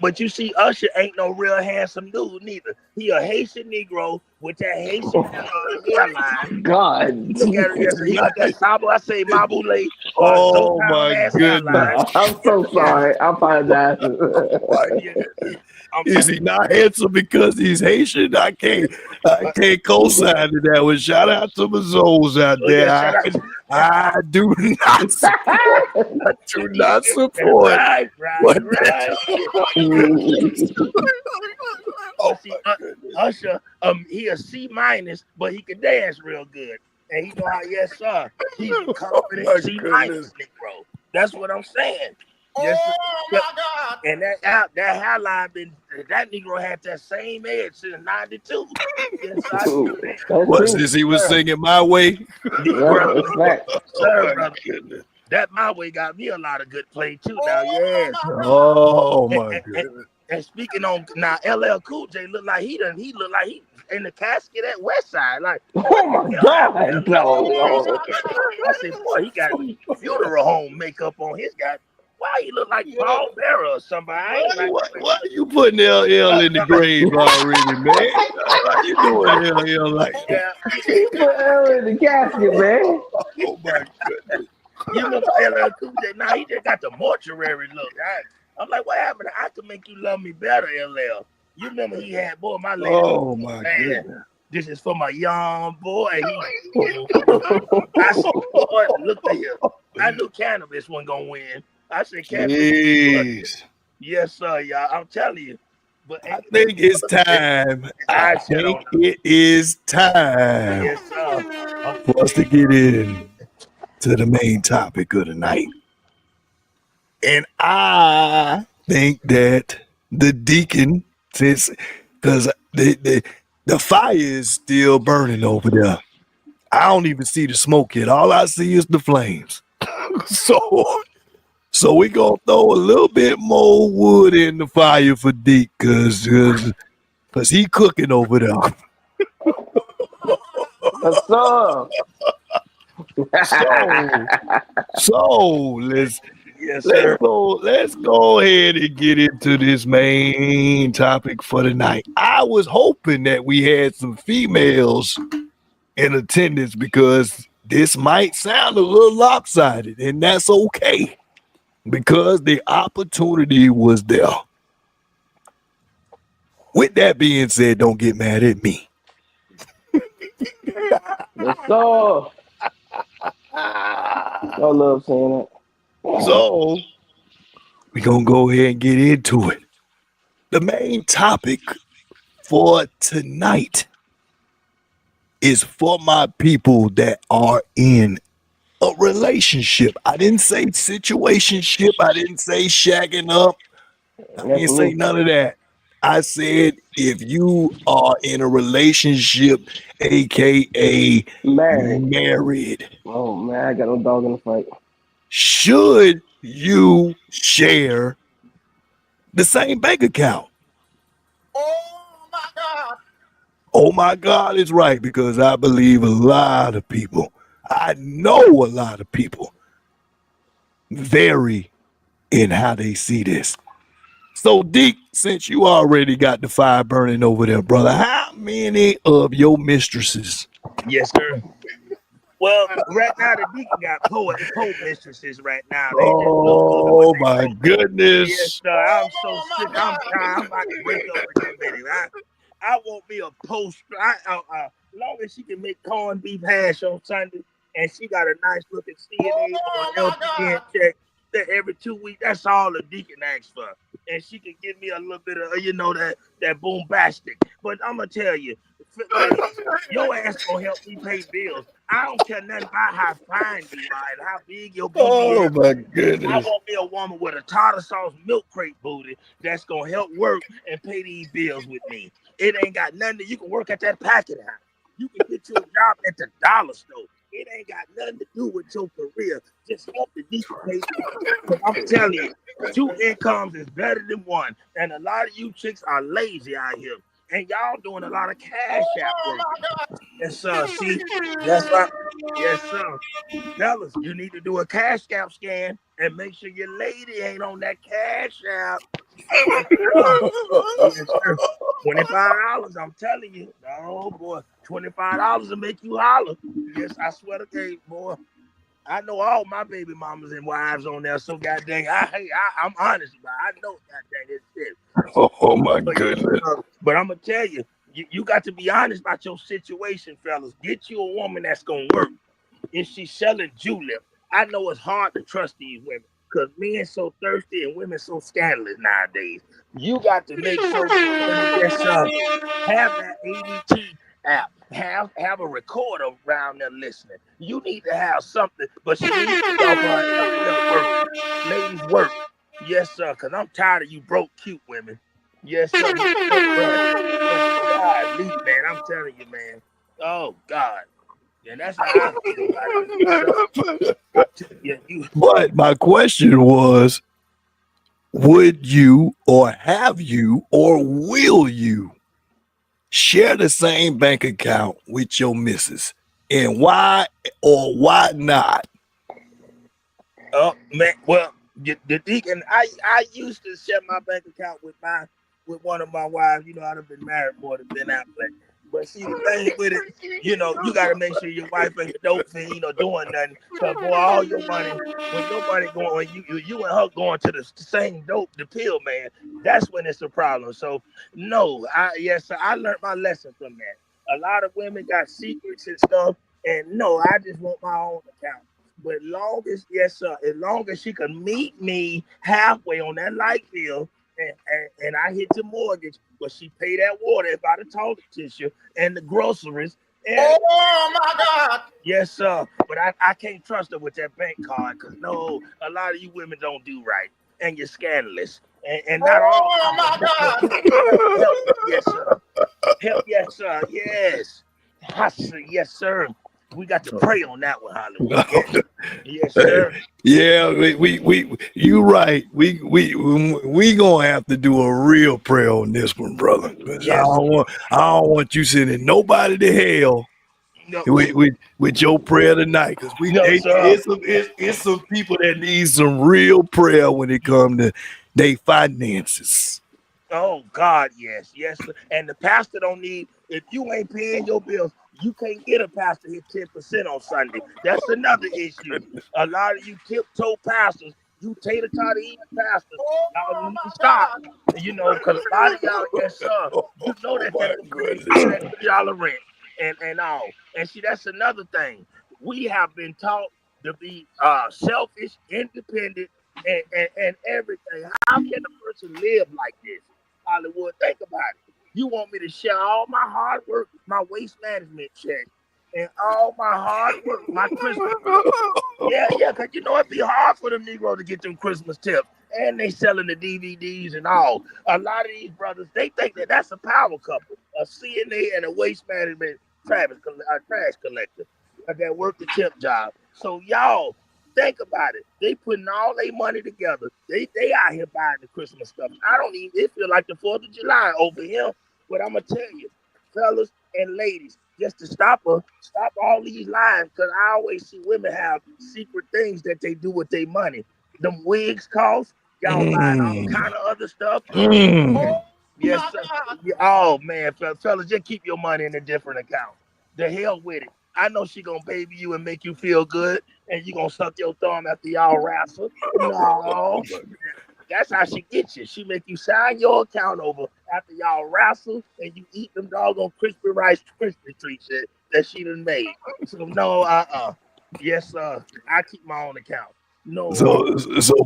but you see, Usher ain't no real handsome dude neither. He a Haitian Negro with that Haitian hairline. God. Look at it, yes, he got that sabo. I say mabule or Oh Zotown my ass goodness. hairline. I'm Yeah, so sorry. I apologize. My yeah. I'm Is he not handsome because he's Haitian? I can't co-sign to that one. Shout out to my Zoes out oh yeah, there. shout out. I do not support. I do not support right, what right. oh But see, my goodness. Usher, he a C minus, but he can dance real good, and he know how. Yes, sir. He's a Oh confident my C goodness. minus Negro. That's what I'm saying. Yes, sir. And that hairline been that Negro had that same edge since '92. Yes, I That's What's true. this? He was sir. singing My Way. Yeah, Brother, it's fact. Oh sir, my brother. goodness. That my way got me a lot of good play too. Now, yes. Oh And, my and, and, goodness. and speaking on now, LL Cool J look like he look like he in the casket at West Side. Like, what Oh the my hell happened God, to LL Cool J? no. I said, boy, he got funeral home makeup on his guy. Why he look like Paul Bearer or somebody? I ain't like Why you putting LL in the grave already, man? Why you doing LL like that? yeah. He put L in the casket, man. Oh my goodness. You remember LL Cool J? Now he just got the mortuary look. I'm like, what happened? I can make you love me better, LL. You remember he had boy, my lady Oh my man. goodness. This is for my young boy. I said, boy, look at him. I knew cannabis wasn't gonna win. I said cannabis. Jeez. Yes, sir, y'all. I'm telling you. But I think it's time. I I said think on it is time yes, sir. for us to get in to the main topic of the night. And I think that the deacon, since because the fire is still burning over there. I don't even see the smoke yet. All I see is the flames. So we gonna throw a little bit more wood in the fire for Deke, cause he cooking over there. Yes, sir. So so Yes, let's sir. go ahead and get into this main topic for the night. I was hoping that we had some females in attendance because this might sound a little lopsided, and that's okay because the opportunity was there. With that being said, don't get mad at me. Yes, sir. I love saying that. So we're gonna go ahead and get into it. The main topic for tonight is for my people that are in a relationship. I didn't say situationship. I didn't say shagging up. I That's didn't say me. none of that. I said if you are in a relationship, aka Married. married, Oh man, I got no dog in the fight. should you share the same bank account? Oh my God is right because I believe a lot of people, I know a lot of people vary in how they see this. So, Deke, since you already got the fire burning over there, brother, how many of your mistresses? Yes, sir. Well, right now the deacon got poet mistresses right now. They just look good with Oh they my face. Yes, goodness. sir. I'm so sick. I'm tired. I'm about to break up with them ladies. I want me a post. Long as she can make corned beef hash on Sunday and she got a nice looking CNA or LPN check that every 2 weeks, that's all the deacon asks for. And she can give me a little bit of, that bombastic. But I'm going to tell you, ladies, your ass gonna help me pay bills. I don't care nothing about how fine you are and how big your BBL. Oh my I goodness. want me a woman with a tartar sauce milk crate booty that's gonna help work and pay these bills with me. It ain't got nothing that you can work at that packet house. You can get your job at the dollar store. It ain't got nothing to do with your career. Just help the deacon pay bills. Because I'm telling you, 2 incomes is better than 1. And a lot of you chicks are lazy out here. And y'all doing a lot of cash app work. Yes, sir. See, that's right. Yes, sir. Fellas, you need to do a cash app scan and make sure your lady ain't on that cash app. Yes, sir. Yes, sir. $25, I'm telling you. Oh boy, $25 will make you holler. Yes, I swear to God, boy. I know all my baby mamas and wives on there. So goddamn, I'm honest about it. I know goddamn this shit. Oh my But, yes, goodness. but I'm gonna tell you, you got to be honest about your situation, fellas. Get you a woman that's gonna work. If she's selling julep, I know it's hard to trust these women because men so thirsty and women so scandalous nowadays. You got to make sure yes, have that ADT app. Have a recorder around there listening. You need to have something, but she needs to be off her FL work. Ladies work. Yes, sir, because I'm tired of you broke cute women. Yes, sir. Yes, God, leave, man. I'm telling you, man. Oh God. And that's how I feel about it. So, I tell you, But my question was, would you or have you or will you share the same bank account with your missus? And why or why not? oh man, well, the deacon, I used to share my bank account with one of my wives. You know, I'd have been married more than been out there. But see, the thing with it, you know, you got to make sure your wife ain't a dope fiend or doing nothing. Cause boy, all your money, when your money going, you and her going to the same dope, the pill, man. That's when it's a problem. So no, I learned my lesson from that. A lot of women got secrets and stuff, and no, I just want my own account. But as long as she can meet me halfway on that light bill, and I hit the mortgage, but she pay that water if I the toilet tissue and the groceries. And, oh my God! Yes, sir. But I can't trust her with that bank card because no, a lot of you women don't do right, and you're scandalous, and not all. Oh my God! Help, yes, sir. Help, yes, sir. Yes, yes, sir. We got to pray on that one, Hollywood. Yes, yes, sir. Yeah, we you right. We gonna have to do a real prayer on this one, brother. Yes. I don't want you sending nobody to hell No, with your prayer tonight, because sir. it's some people that need some real prayer when it comes to their finances. Oh God, yes, yes. Sir. And the pastor don't need. If you ain't paying your bills, you can't get a pastor hit 10% on Sunday. That's another issue. A lot of you tiptoe pastors, you tater tot eating pastors, y'all need to stop. You know, because a lot of y'all, yes, sir. You know Oh that my little girl ain't paying goodness. that $3 rent and all. And see, that's another thing. We have been taught to be selfish, independent, and everything. How can a person live like this? Hollywood, think about it. You want me to share all my hard work, my waste management check, and all my hard work, my Christmas tips. Yeah, because you know it'd be hard for them Negro to get them Christmas tips. And they selling the DVDs and all. A lot of these brothers, they think that that's a power couple, a CNA and a waste management trash collector that work the tip job. So y'all, think about it. They putting all their money together. They out here buying the Christmas stuff. I don't even. It feel like the 4th of July over here. But I'm gonna tell you, fellas and ladies, just to stop all these lies, because I always see women have secret things that they do with their money. Them wigs cost. Y'all buying all kind of other stuff. Yes, sir. Oh man, fellas, just keep your money in a different account. The hell with it. I know she gonna baby you and make you feel good, and you gonna suck your thumb after y'all wrestle. No, that's how she gets you. She make you sign your account over after y'all wrestle, and you eat them doggone crispy rice crispy treats that she done made. So no, yes, I keep my own account. No, So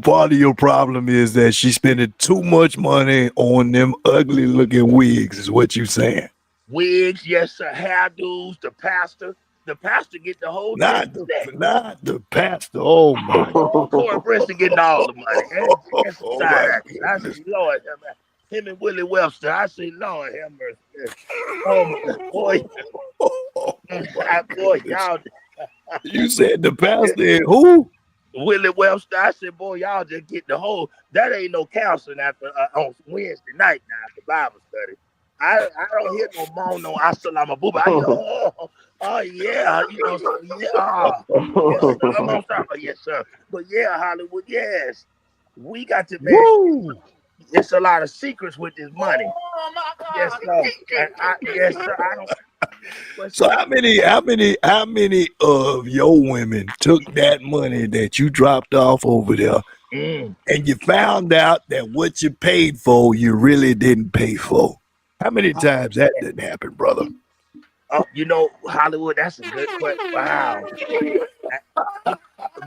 part of your problem is that she's spending too much money on them ugly looking wigs, is what you saying. wigs, yes, sir. Hairdos, the pastor. The pastor get the whole Not thing. not the pastor. Oh my Corey Preston getting all the money. And Oh side my action. I say, Lord, him and Willie Webster. I say, Lord, have mercy. Oh my boy, Oh my boy, goodness. y'all. You said the pastor and who? Willie Webster. I said, boy, y'all just get the whole. That ain't no counseling after on Wednesday night now after Bible study. I don't hear no moan, no assalamu booba. I hear, oh yeah, you know, so yeah, yes sir. I'm on top of yes sir. But yeah, Hollywood, yes, we got to man. Woo! It's a lot of secrets with this money. Yes sir. Yes sir. I don't. So how many of your women took that money that you dropped off over there and you found out that what you paid for you really didn't pay for? How many times that didn't happen, brother? Oh, you know, Hollywood, that's a good question. Wow.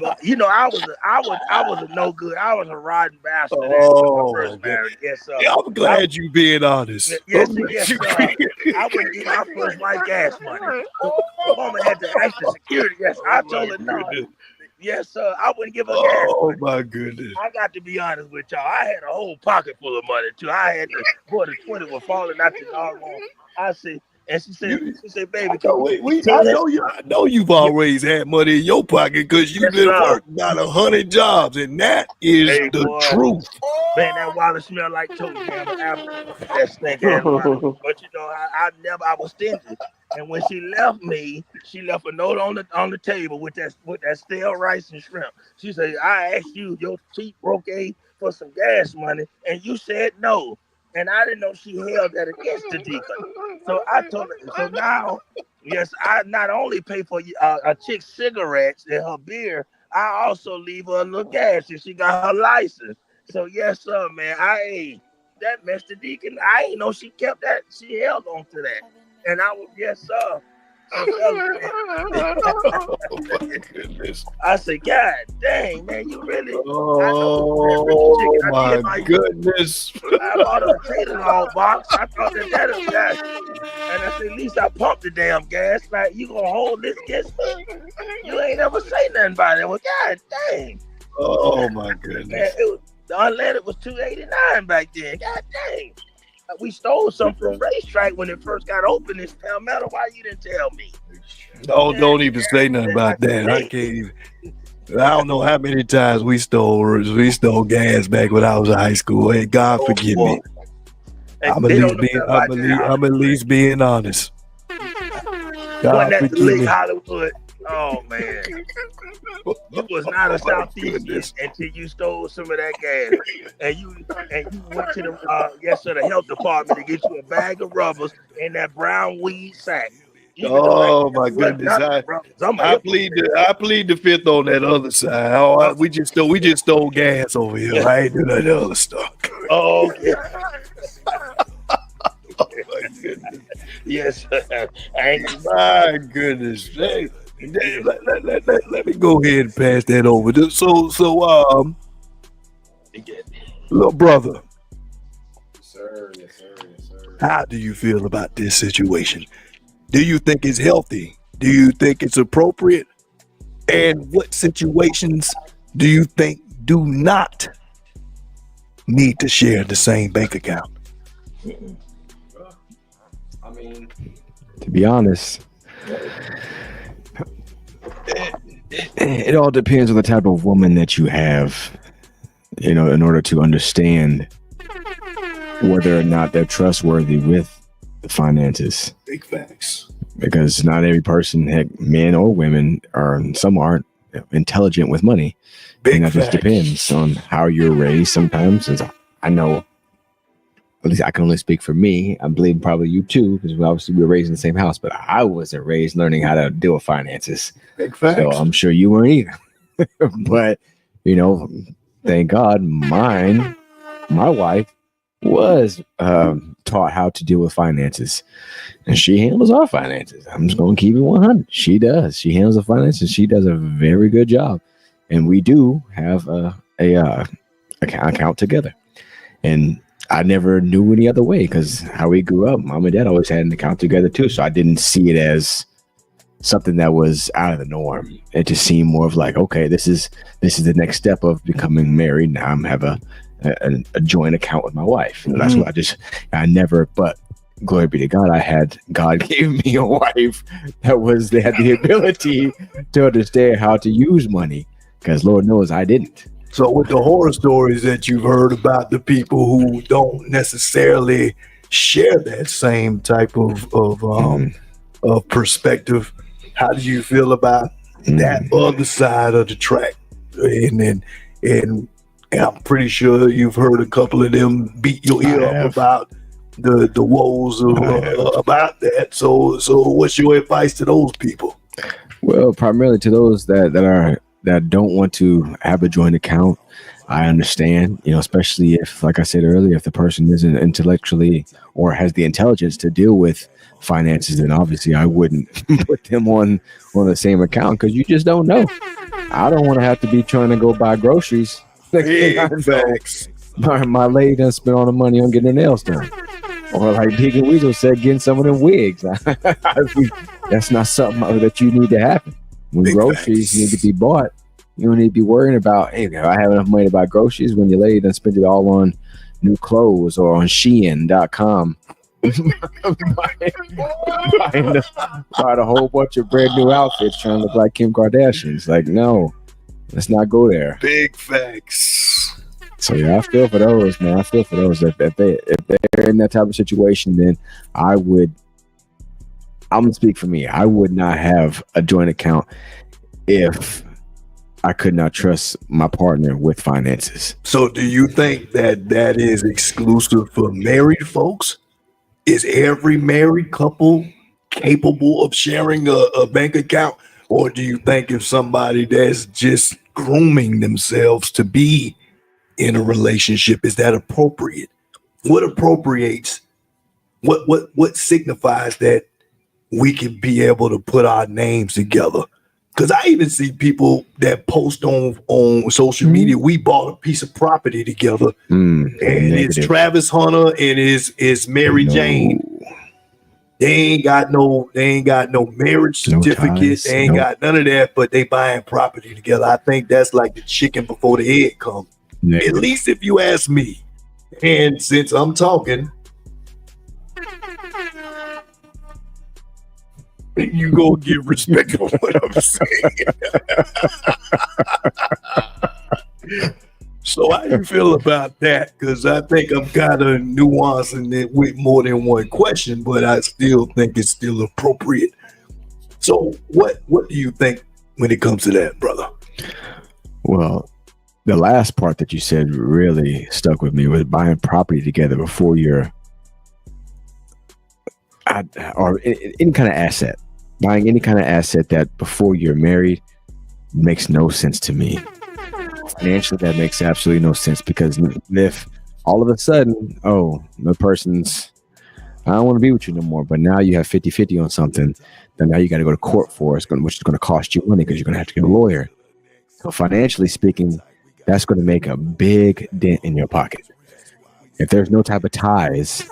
But you know, I was a no good. I was a rotten bastard after my first marriage. Yes, sir. Yeah, I'm glad you being honest. Yes, sir. I wouldn't give my first wife gas money. The woman had to ask the security. Yes, I told her no. Yes, sir. I wouldn't give her gas money. Oh my goodness. I got to be honest with y'all. I had a whole pocket full of money too. I had the boy, the 20 was falling out the doggone. I said, and she said, baby, I know you've always had money in your pocket because you've been working about 100 jobs, and that is the truth. Man, that wallet smelled like toe jam apple. That stink ass wallet. But you know, I was stingy. And when she left me, she left a note on the table with that stale rice and shrimp. She said, I asked you, your teeth broke for some gas money, and you said no. And I didn't know she held that against the deacon. So I told her, so now, yes, I not only pay for a chick's cigarettes and her beer, I also leave her a little gas if she got her license. So yes, sir, man, that Mr. Deacon, I ain't know she kept that. She held on to that. And I was, yes, sir. Oh my goodness. I said, God dang, man, you really. Oh my goodness. I bought a Taylor box. I thought that was gas. And I said, at least I pumped the damn gas. Like, you gonna hold this gas? You ain't ever say nothing about it. Well, God dang. Oh my goodness. Man, the unleaded was $2.89 back then. God dang. We stole some from Racetrack when it first got open in Palmetto. Why you didn't tell me? Oh, don't even say nothing about that. I can't even. I don't know how many times we stole gas back when I was in high school. Hey, God forgive me. I'm at least being honest. God forgive me. Hollywood. Oh man, you was not a Southeast until you stole some of that gas, and you went to the health department to get you a bag of rubbers in that brown weed sack. Oh my goodness! I plead the fifth on that other side. Oh, we just stole gas over here. I ain't doing that other stuff. Oh yeah. Oh my goodness. Yes. My goodness. Hey, let me go ahead and pass that over. So, little brother. Yes, sir. How do you feel about this situation? Do you think it's healthy? Do you think it's appropriate? And what situations do you think do not need to share the same bank account? I mean, to be honest, it all depends on the type of woman that you have, in order to understand whether or not they're trustworthy with the finances. Big facts. Because not every person, heck, men or women, some aren't intelligent with money. And that just depends on how you're raised. Sometimes, as I know, at least I can only speak for me. I believe probably you too, because obviously we were raised in the same house, but I wasn't raised learning how to deal with finances. Big facts. So I'm sure you weren't either. But, thank God my wife was taught how to deal with finances, and she handles our finances. I'm just going to keep it 100. She does. She handles the finances. She does a very good job, and we do have a account together. And I never knew any other way, because how we grew up, mom and dad always had an account together too. So I didn't see it as something that was out of the norm. It just seemed more of like, okay, this is the next step of becoming married. Now I'm have a joint account with my wife. And that's what I never, but glory be to God, God gave me a wife they had the ability to understand how to use money, because Lord knows I didn't. So with the horror stories that you've heard about the people who don't necessarily share that same type of perspective, how do you feel about that other side of the track? And I'm pretty sure you've heard a couple of them beat your ear up about the woes about that. So what's your advice to those people? Well, primarily to those that don't want to have a joint account. I understand, especially if, like I said earlier, if the person isn't intellectually or has the intelligence to deal with finances, then obviously I wouldn't put them on the same account, because you just don't know. I don't want to have to be trying to go buy groceries. Facts. My lady done spent all the money on getting her nails done. Or like Gigalo Weezy said, getting some of them wigs. That's not something that you need to happen. When groceries need to be bought, you don't need to be worrying about, hey, I have enough money to buy groceries, when your lady done spent it all on new clothes or on Shein.com. buying a whole bunch of brand new outfits trying to look like Kim Kardashian. It's like, no, let's not go there. Big facts. So yeah, I feel for those, man. I feel for those. If they're in that type of situation, then I'm gonna speak for me. I would not have a joint account if I could not trust my partner with finances. So do you think that is exclusive for married folks? Is every married couple capable of sharing a bank account? Or do you think if somebody that's just grooming themselves to be in a relationship, is that appropriate? What appropriates, what signifies that we can be able to put our names together? Because I even see people that post on social media, we bought a piece of property together, and it's Travis Hunter and it's Mary Jane. They ain't got no marriage certificate. They ain't got none of that, but they buying property together. I think that's like the chicken before the egg comes. At least if you ask me. And since I'm talking, you go give respect to what I'm saying. So how you feel about that? Because I think I'm kind of nuancing it with more than one question, but I still think it's still appropriate. So what do you think when it comes to that, brother? Well, the last part that you said really stuck with me, was buying property together before you're or any kind of asset. Buying any kind of asset that before you're married makes no sense to me. Financially, that makes absolutely no sense, because if all of a sudden, the person's, I don't want to be with you no more, but now you have 50-50 on something, then now you got to go to court for it, which is going to cost you money, because you're going to have to get a lawyer. So financially speaking, that's going to make a big dent in your pocket. If there's no type of ties,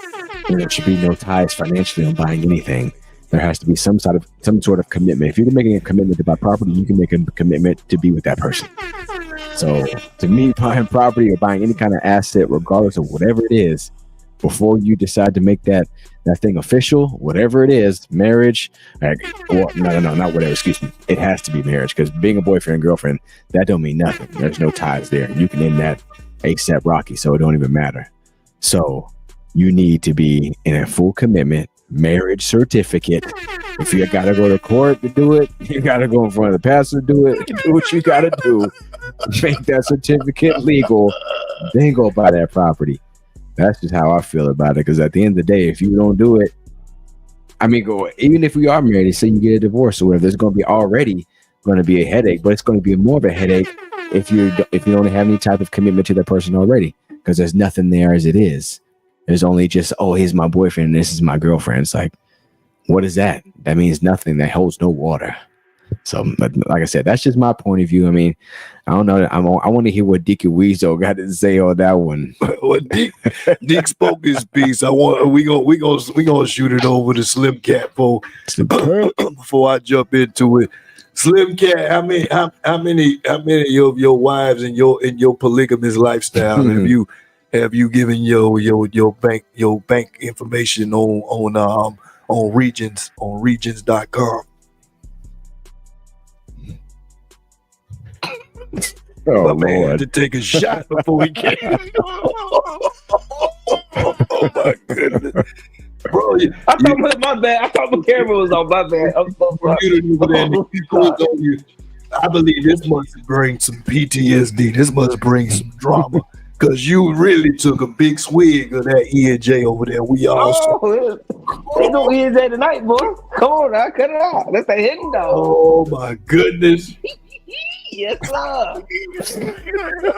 there should be no ties financially on buying anything. There has to be some sort of commitment. If you're making a commitment to buy property, you can make a commitment to be with that person. So to me, buying property or buying any kind of asset, regardless of whatever it is, before you decide to make that thing official, whatever it is, marriage, not whatever, excuse me. It has to be marriage, because being a boyfriend and girlfriend, that don't mean nothing. There's no ties there. You can end that ASAP Rocky, so it don't even matter. So you need to be in a full commitment, marriage certificate. If you got to go to court to do it, you got to go in front of the pastor to do it. Do what you got to do. Make that certificate legal. Then go buy that property. That's just how I feel about it. Because at the end of the day, if you don't do it, even if we are married, say you get a divorce or whatever, there's going to be already going to be a headache, but it's going to be more of a headache if you don't have any type of commitment to that person already, because there's nothing there as it is. There's only just, he's my boyfriend and this is my girlfriend. It's like, what is that? That means nothing. That holds no water. So, like I said, that's just my point of view. I mean, I don't know. I want to hear what Gigalo Weezy got to say on that one. Well, Dick spoke his piece. We gonna shoot it over to Slim Cat before I jump into it. Slim Cat, how many of your wives in your polygamous lifestyle have you given your bank information on regions.com? Oh, man had to take a shot before he came. Oh my goodness, bro! My bad. I thought my camera was on. My bad. I'm so sorry. I believe this must bring some PTSD. This must bring some drama because you really took a big swig of that E&J over there. We all ain't no E&J tonight, boy. Come on now, cut it out. That's a hidden dog. Oh my goodness. Yes, sir.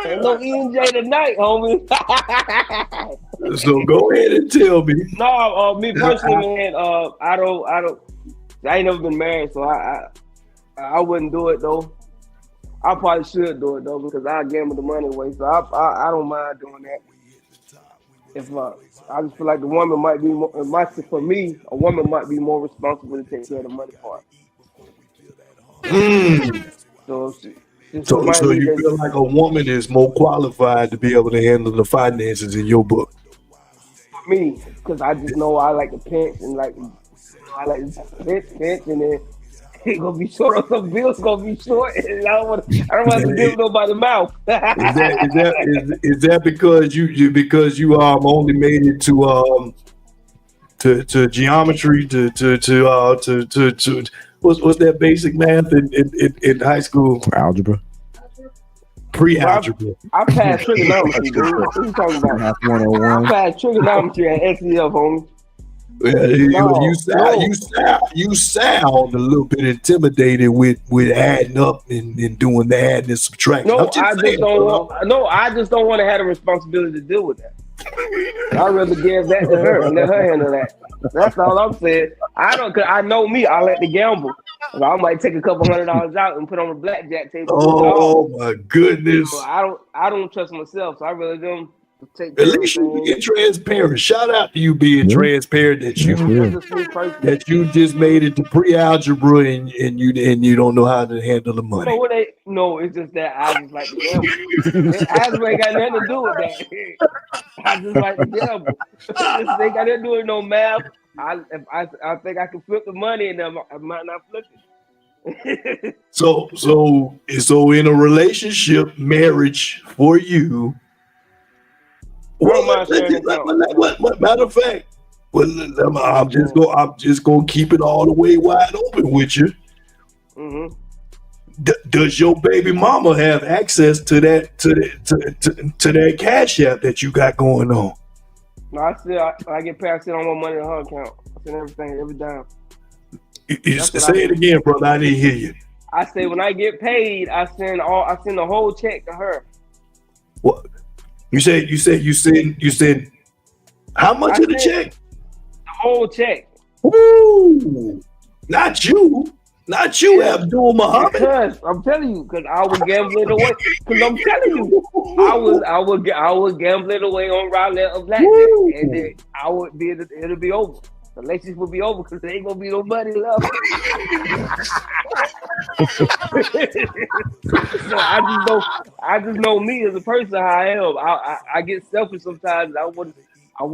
Ain't no E&J tonight, homie. So go ahead and tell me. No, me personally, man. I ain't never been married, so I wouldn't do it though. I probably should do it though because I gamble the money away. So I don't mind doing that. If I just feel like the woman might be more. For me, a woman might be more responsible to take care of the money part. So you feel like a woman is more qualified to be able to handle the finances in your book? Me, because I just know I like to pinch and I like to pinch and then it's gonna be short on some bills. Gonna be short, and I don't want to give nobody mouth. Is that because you only made it to geometry to what's that basic math in high school? Algebra. Pre-algebra. I passed trigonometry, dude. What are you talking about? Math 101. I passed trigonometry at SEF, homie. You sound a little bit intimidated with adding up and doing the adding and subtracting. I just don't want to have the responsibility to deal with that. I'd rather give that to her and let her handle that. That's all I'm saying. Cause I know me. I like to gamble. So I might take a couple $100 out and put on a blackjack table. Oh my goodness! So I don't trust myself. So I really don't. At least you being transparent. Shout out to you being transparent that you just made it to pre-algebra and you don't know how to handle the money. No, it's just that I just like to gamble. Algebra ain't got nothing to do with that. I just like to gamble. This ain't got nothing to do with no math. I think I can flip the money and I might not flip it. So in a relationship, marriage for you. Matter of fact, I'm just gonna keep it all the way wide open with you. Mm-hmm. Does your baby mama have access to that to that cash app that you got going on? No, I get passed it on my money in her account. I send everything every dime. Say it again, brother. I didn't hear you. I say when I get paid, I send the whole check to her. What? You said you send how much of the check? The whole check. Ooh, not you, Abdul Muhammad. Because I'm telling you, because I was gambling away. Because I'm telling you, I was gambling away on roulette of blackjack, and then it'll be over. The relationship will be over because there ain't gonna be no money left. So I just know me as a person how I am. I get selfish sometimes. I want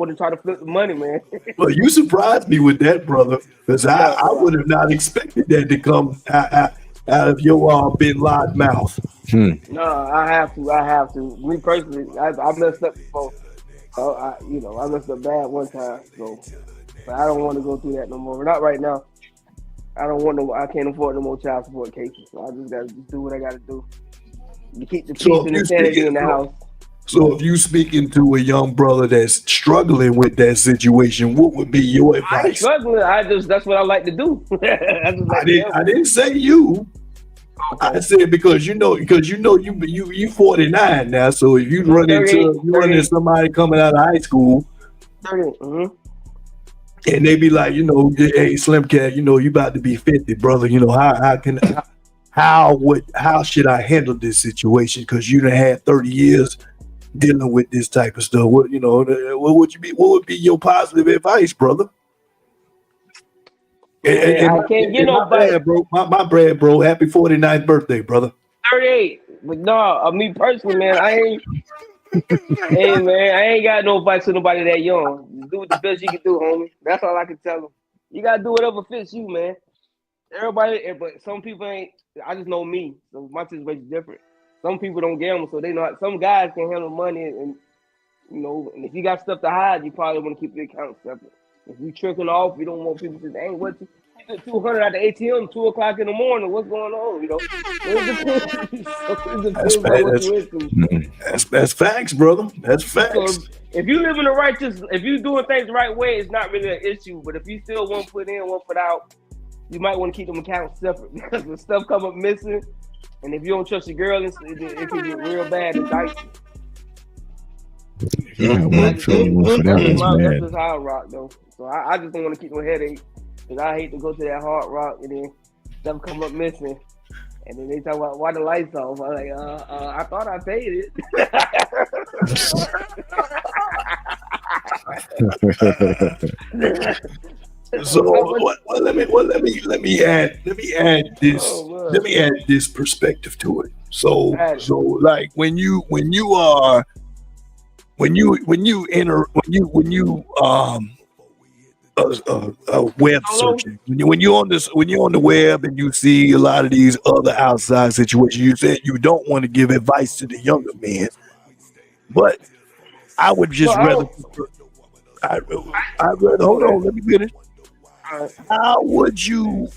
to try to flip the money, man. Well, you surprised me with that, brother, because I would have not expected that to come out of your Bin Laden mouth. No, I have to. Me personally, I messed up before. I messed up bad one time, so. But I don't want to go through that no more. Not right now. I can't afford no more child support cases. So I just gotta do what I gotta do to keep the peace and the sanity in the house. So if you speaking to a young brother that's struggling with that situation, what would be your advice? I'm struggling. That's what I like to do. I didn't say you. Okay. I said because you 49 now. So if you run into somebody coming out of high school. 30. Mm-hmm. and they be like, hey, Slim Cat, you about to be 50, brother. How should I handle this situation? Because you done had 30 years dealing with this type of stuff. What would be your positive advice, brother? I can't get nobody, bro. My Brad, bro. Happy 49th birthday, brother. 38. But no, me personally, man, I ain't got no advice to nobody that young. Do the best you can do, homie. That's all I can tell them. You gotta do whatever fits you, man. Everybody, but some people ain't. I just know me, so my situation's different. Some people don't gamble, so they know. Some guys can handle money, and and if you got stuff to hide, you probably want to keep the account separate. If you tricking off, you don't want people to say, "Hey, what you get 200 at the ATM 2:00 in the morning? What's going on?" That's facts, brother. That's facts. So if you live in the righteous, if you doing things the right way, it's not really an issue. But if you still want to put in, want to put out, you might want to keep them accounts separate because when stuff come up missing, and if you don't trust your girl, it can get real bad and dicey. That's just how I rock, though. So I just don't want to keep no headache because I hate to go to that hard rock and then stuff come up missing. And then they talk about why the lights off. I'm like, I thought I paid it. So let me add this. Let me add this perspective to it. So like when you web searching, when you're on the web and you see a lot of these other outside situations, you said you don't want to give advice to the younger men, but I would just rather. I'd rather hold on. Let me finish. How would you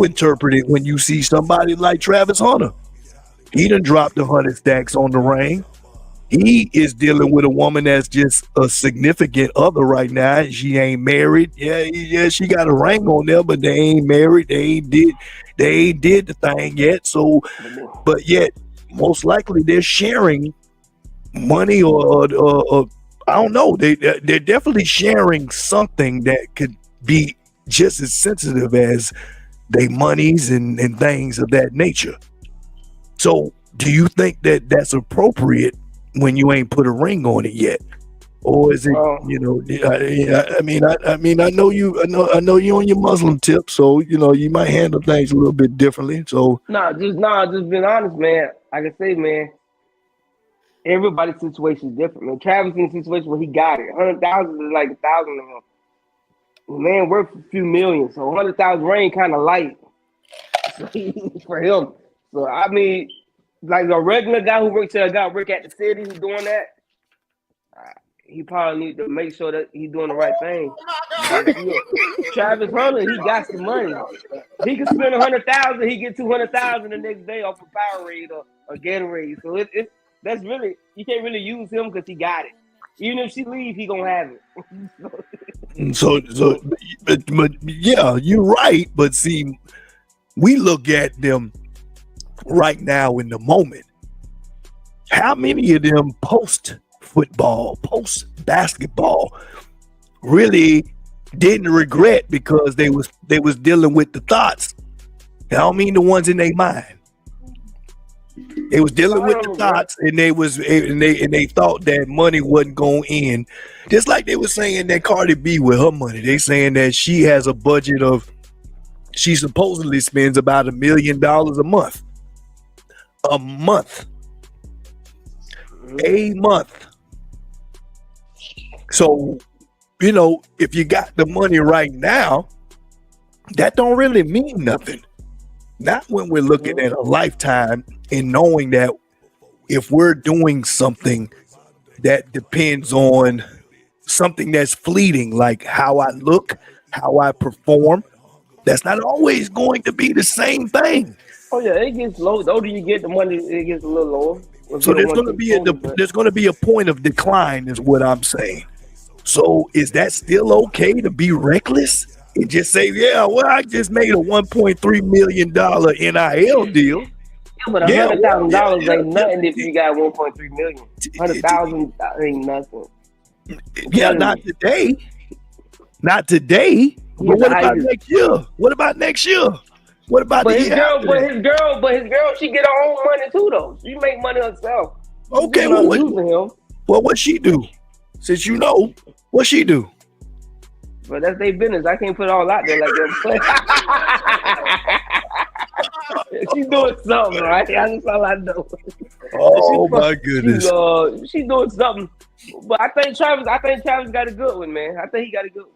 interpret it when you see somebody like Travis Hunter? He done dropped 100 stacks on the ring. He is dealing with a woman that's just a significant other right now. She ain't married. Yeah, she got a ring on there, but they ain't married. They ain't did the thing yet. So, but yet, most likely they're sharing money or I don't know. They're definitely sharing something that could be just as sensitive as they monies and things of that nature. So, do you think that that's appropriate when you ain't put a ring on it yet, or is it? I know you on your Muslim tip, so you might handle things a little bit differently. So just being honest, man. I can say, man, everybody's situation is different. Man, Travis in a situation where he got it. 100,000 is like 1,000 of them. Man, worth a few million, so 100,000 ring kind of light for him. So I mean, like a regular guy who works at the city who's doing that, he probably need to make sure that he's doing the right thing. Travis Hunter, he got some money. He can spend 100,000, he get 200,000 the next day off a Powerade or Gatorade. So that's really, you can't really use him because he got it. Even if she leaves, he gonna have it. but yeah, you're right. But see, we look at them right now in the moment. How many of them post football, post basketball really didn't regret because they was dealing with the thoughts? I don't mean the ones in their mind. They was dealing with the thoughts, and they thought that money wasn't going in. Just like they were saying that Cardi B with her money, they saying that she has a budget of, she supposedly spends about $1 million a month. A month. So, if you got the money right now, that don't really mean nothing. Not when we're looking at a lifetime and knowing that if we're doing something that depends on something that's fleeting, like how I look, how I perform, that's not always going to be the same thing. Oh yeah, it gets low. The older you get, the money it gets a little lower. So there's going to be a point of decline, is what I'm saying. So is that still okay to be reckless and just say, I just made a $1.3 million NIL deal? Yeah, but $100,000 ain't nothing if you got 1.3 million. 100,000 ain't nothing. Yeah, not today. Not today. But He's what the about highest. next year? What about next year? What about But the his year girl, after but that? his girl, she get her own money too, though. She make money herself. Okay, She's well, not using him. what she do? Since you know, what she do? But that's their business. I can't put it all out there like that. She's doing something, right? That's all I know. Oh my goodness! She's doing something. But I think Travis got a good one, man. I think he got a good one.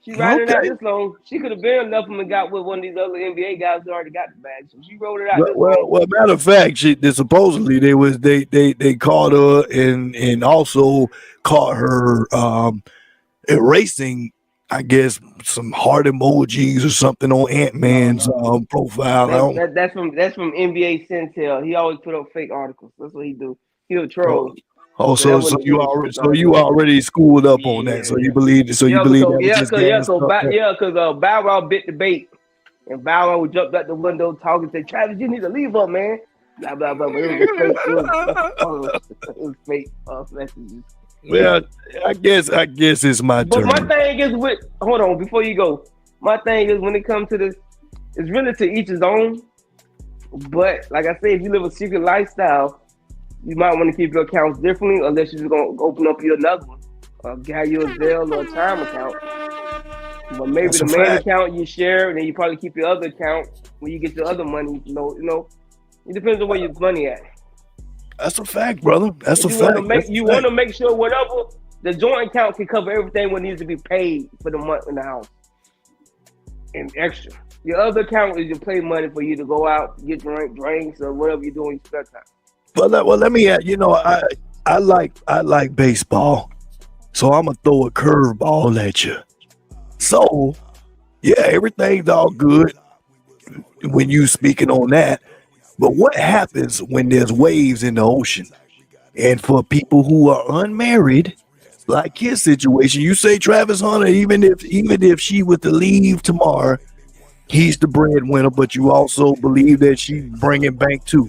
She riding it out this long. She could have been enough of them and got with one of these other NBA guys who already got the bag. So she rolled it out this long. Well, matter of fact, supposedly they caught her and also caught her erasing, I guess, some heart emojis or something on Ant-Man's profile. That's from NBA Centel. He always put up fake articles. That's what he do. He'll troll. So you already schooled up on that. So you believe that because Bow Wow bit the bait, and Bow Wow jumped out the window talking, said, "Travis, you need to leave her, man." Blah blah blah. But it was fake messages. Well, I guess it's my turn. But my thing is hold on before you go. My thing is when it comes to this, it's really to each his own. But like I said, if you live a secret lifestyle, you might want to keep your accounts differently, unless you're just gonna open up your another one, have your Zelle or a time account. But maybe the main account you share, and then you probably keep your other account when you get your other money. You know, it depends on where your money at. That's a fact, brother. That's a fact. You want to make sure whatever the joint account can cover everything what needs to be paid for the month in the house and extra. Your other account is your play money for you to go out, get drinks, or whatever you're doing in your spare time. Well, let me add. I like baseball, so I'm gonna throw a curveball at you. So, yeah, everything's all good when you speaking on that. But what happens when there's waves in the ocean? And for people who are unmarried, like his situation, you say Travis Hunter, even if she was to leave tomorrow, he's the breadwinner, but you also believe that she's bringing bank too.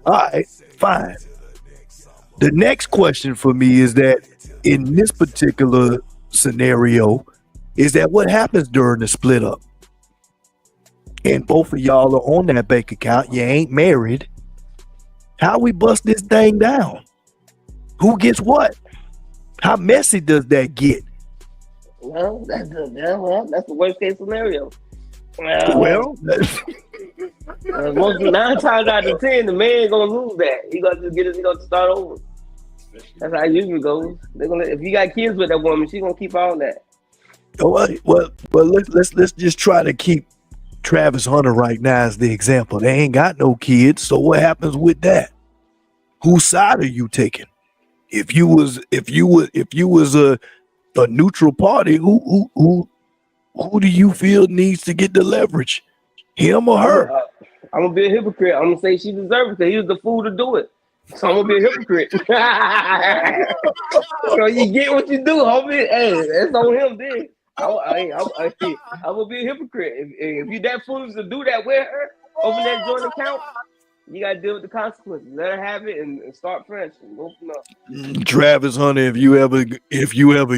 All right, fine. The next question for me is that in this particular scenario, is that what happens during the split up? And both of y'all are on that bank account. You ain't married. How we bust this thing down? Who gets what? How messy does that get? Well, that's the worst case scenario. Well, most 9 times out of 10, the man gonna lose that. He gonna just he gonna start over. That's how it usually goes. If you got kids with that woman, she gonna keep all that. Well, let's just try to keep Travis Hunter right now as the example. They ain't got no kids, so what happens with that? Whose side are you taking? If you was a neutral party, who do you feel needs to get the leverage? Him or her? I'm gonna be a hypocrite. I'm gonna say she deserves it because he was the fool to do it. So I'm gonna be a hypocrite. So you get what you do, homie. Hey, that's on him then. I'm gonna be a hypocrite. If you that foolish to do that with her over that joint account, you gotta deal with the consequences. Let her have it and start fresh and go from there. Travis Hunter, if you ever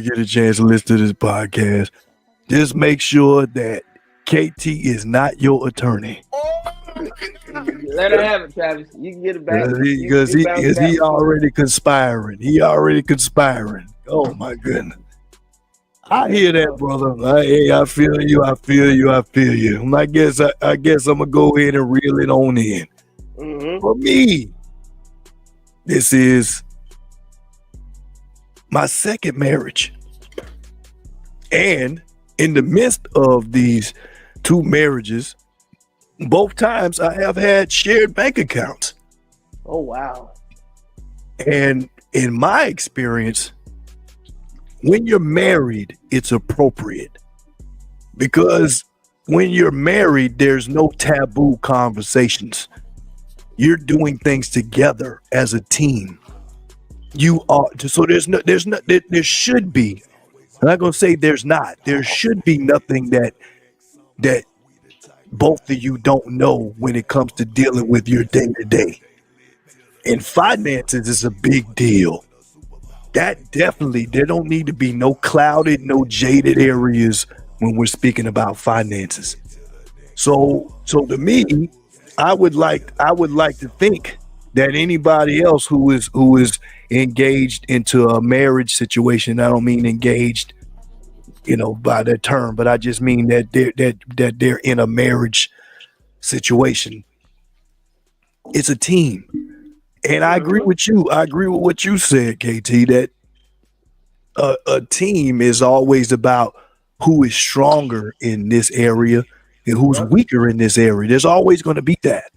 get a chance to listen to this podcast, just make sure that KT is not your attorney. Let her have it, Travis. You can get it back. Because he already conspiring. Oh my goodness. I hear that, brother. I feel you. I guess I'm gonna go ahead and reel it on in. Mm-hmm. For me, this is my second marriage, and in the midst of these 2 marriages, both times I have had shared bank accounts. Oh wow! And in my experience, when you're married, it's appropriate, because when you're married, there's no taboo conversations. You're doing things together as a team. You are, so there should be. I'm not gonna say there's not. There should be nothing that both of you don't know when it comes to dealing with your day to day. And finances is a big deal. that definitely, there don't need to be no clouded, no jaded areas when we're speaking about finances. So to me, I would like to think that anybody else who is engaged into a marriage situation, I don't mean engaged, by that term, but I just mean that they're in a marriage situation. It's a team. And I agree with you. I agree with what you said, KT, that a team is always about who is stronger in this area and who's weaker in this area. There's always going to be that.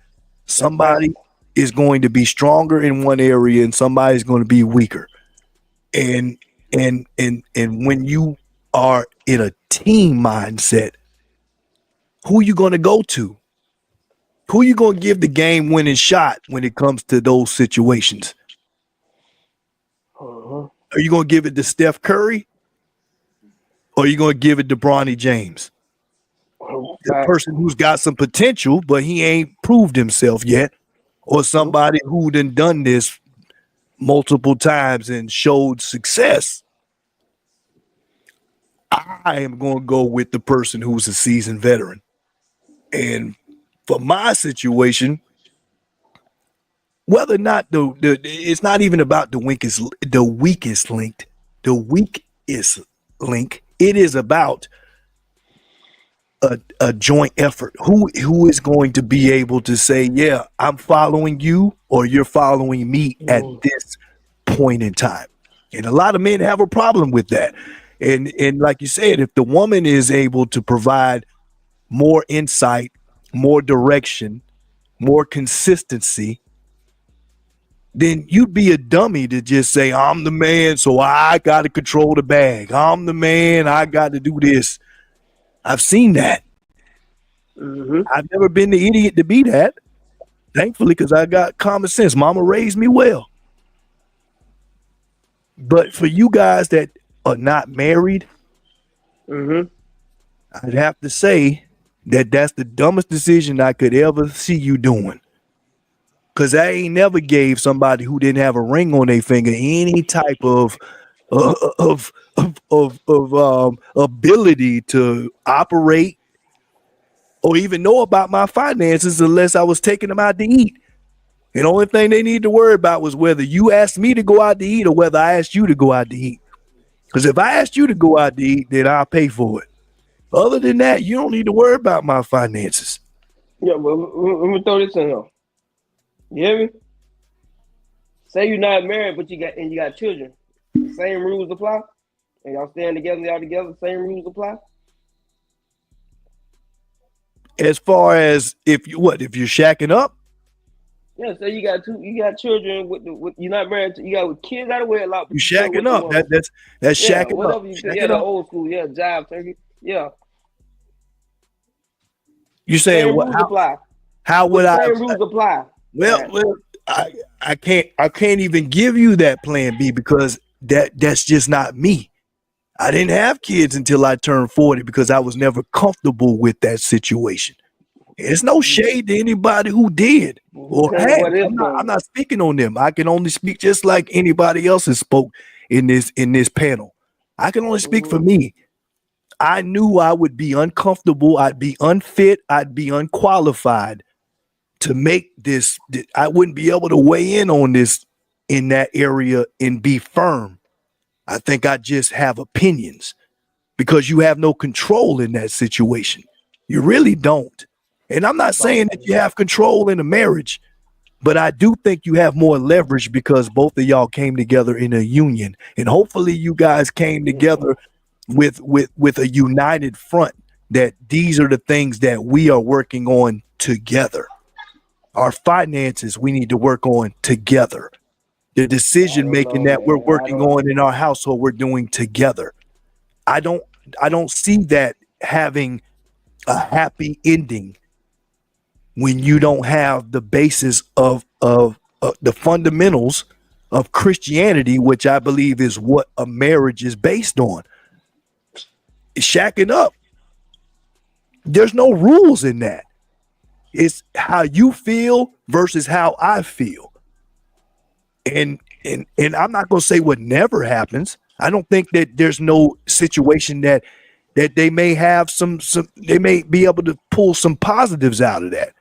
Somebody is going to be stronger in one area and somebody's going to be weaker. And when you are in a team mindset, who you going to go to? Who you going to give the game winning shot when it comes to those situations? Are you going to give it to Steph Curry? Or are you going to give it to Bronny James? The person who's got some potential, but he ain't proved himself yet. Or somebody who done this multiple times and showed success. I am going to go with the person who's a seasoned veteran. And for my situation, whether or not it's not even about the weakest link. It is about a joint effort. Who is going to be able to say, yeah, I'm following you or you're following me at this point in time. And a lot of men have a problem with that. And like you said, if the woman is able to provide more insight, more direction, more consistency, then you'd be a dummy to just say, I'm the man, so I got to control the bag. I'm the man, I got to do this. I've seen that. I've never been the idiot to be that, thankfully, because I got common sense. Mama raised me well. But for you guys that are not married, I'd have to say that that's the dumbest decision I could ever see you doing. Because I ain't never gave somebody who didn't have a ring on their finger any type of ability to operate or even know about my finances unless I was taking them out to eat. And the only thing they need to worry about was whether you asked me to go out to eat or whether I asked you to go out to eat. Because if I asked you to go out to eat, then I'll pay for it. Other than that, you don't need to worry about my finances. Yeah, but let me throw this in here. You hear me? Say you're not married, but you got children. The same rules apply? And y'all staying together, y'all together, same rules apply? As far as if you're shacking up? Yeah, say you got children with you're not married, you got with kids out of wedlock. You shacking up. That's shacking whatever up. You do, the old school, jive turkey. Yeah. You saying what? How would I? Same rules apply. Well, I can't even give you that plan B because that's just not me. I didn't have kids until I turned 40 because I was never comfortable with that situation. There's no shade to anybody who did or had. I'm not speaking on them. I can only speak just like anybody else has spoke in this panel. I can only speak for me. I knew I would be uncomfortable. I'd be unfit. I'd be unqualified to make this. I wouldn't be able to weigh in on this in that area and be firm. I think I just have opinions because you have no control in that situation. You really don't. And I'm not saying that you have control in a marriage, but I do think you have more leverage because both of y'all came together in a union. And hopefully you guys came together with a united front that these are the things that we are working on together. Our finances, we need to work on together. The decision making that we're working on in our household, we're doing together. I don't see that having a happy ending when you don't have the basis of the fundamentals of Christianity, which I believe is what a marriage is based on. Shacking up. There's no rules in that. It's how you feel versus how I feel. And and I'm not gonna say what never happens. I don't think that there's no situation that they may have some they may be able to pull some positives out of that.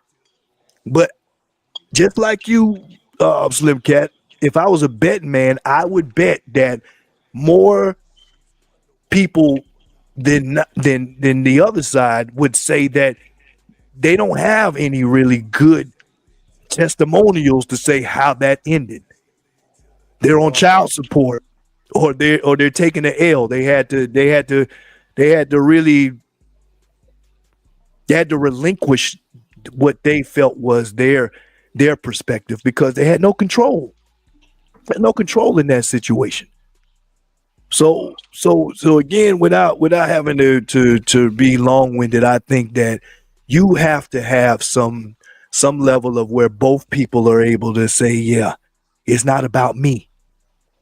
But just like you, Slim Cat, if I was a betting man, I would bet that more people than the other side would say that they don't have any really good testimonials to say how that ended. They're on child support, or they're taking the L. They had to really relinquish what they felt was their perspective because they had no control. No control in that situation. So again, without having to be long-winded, I think that you have to have some level of where both people are able to say, yeah, it's not about me.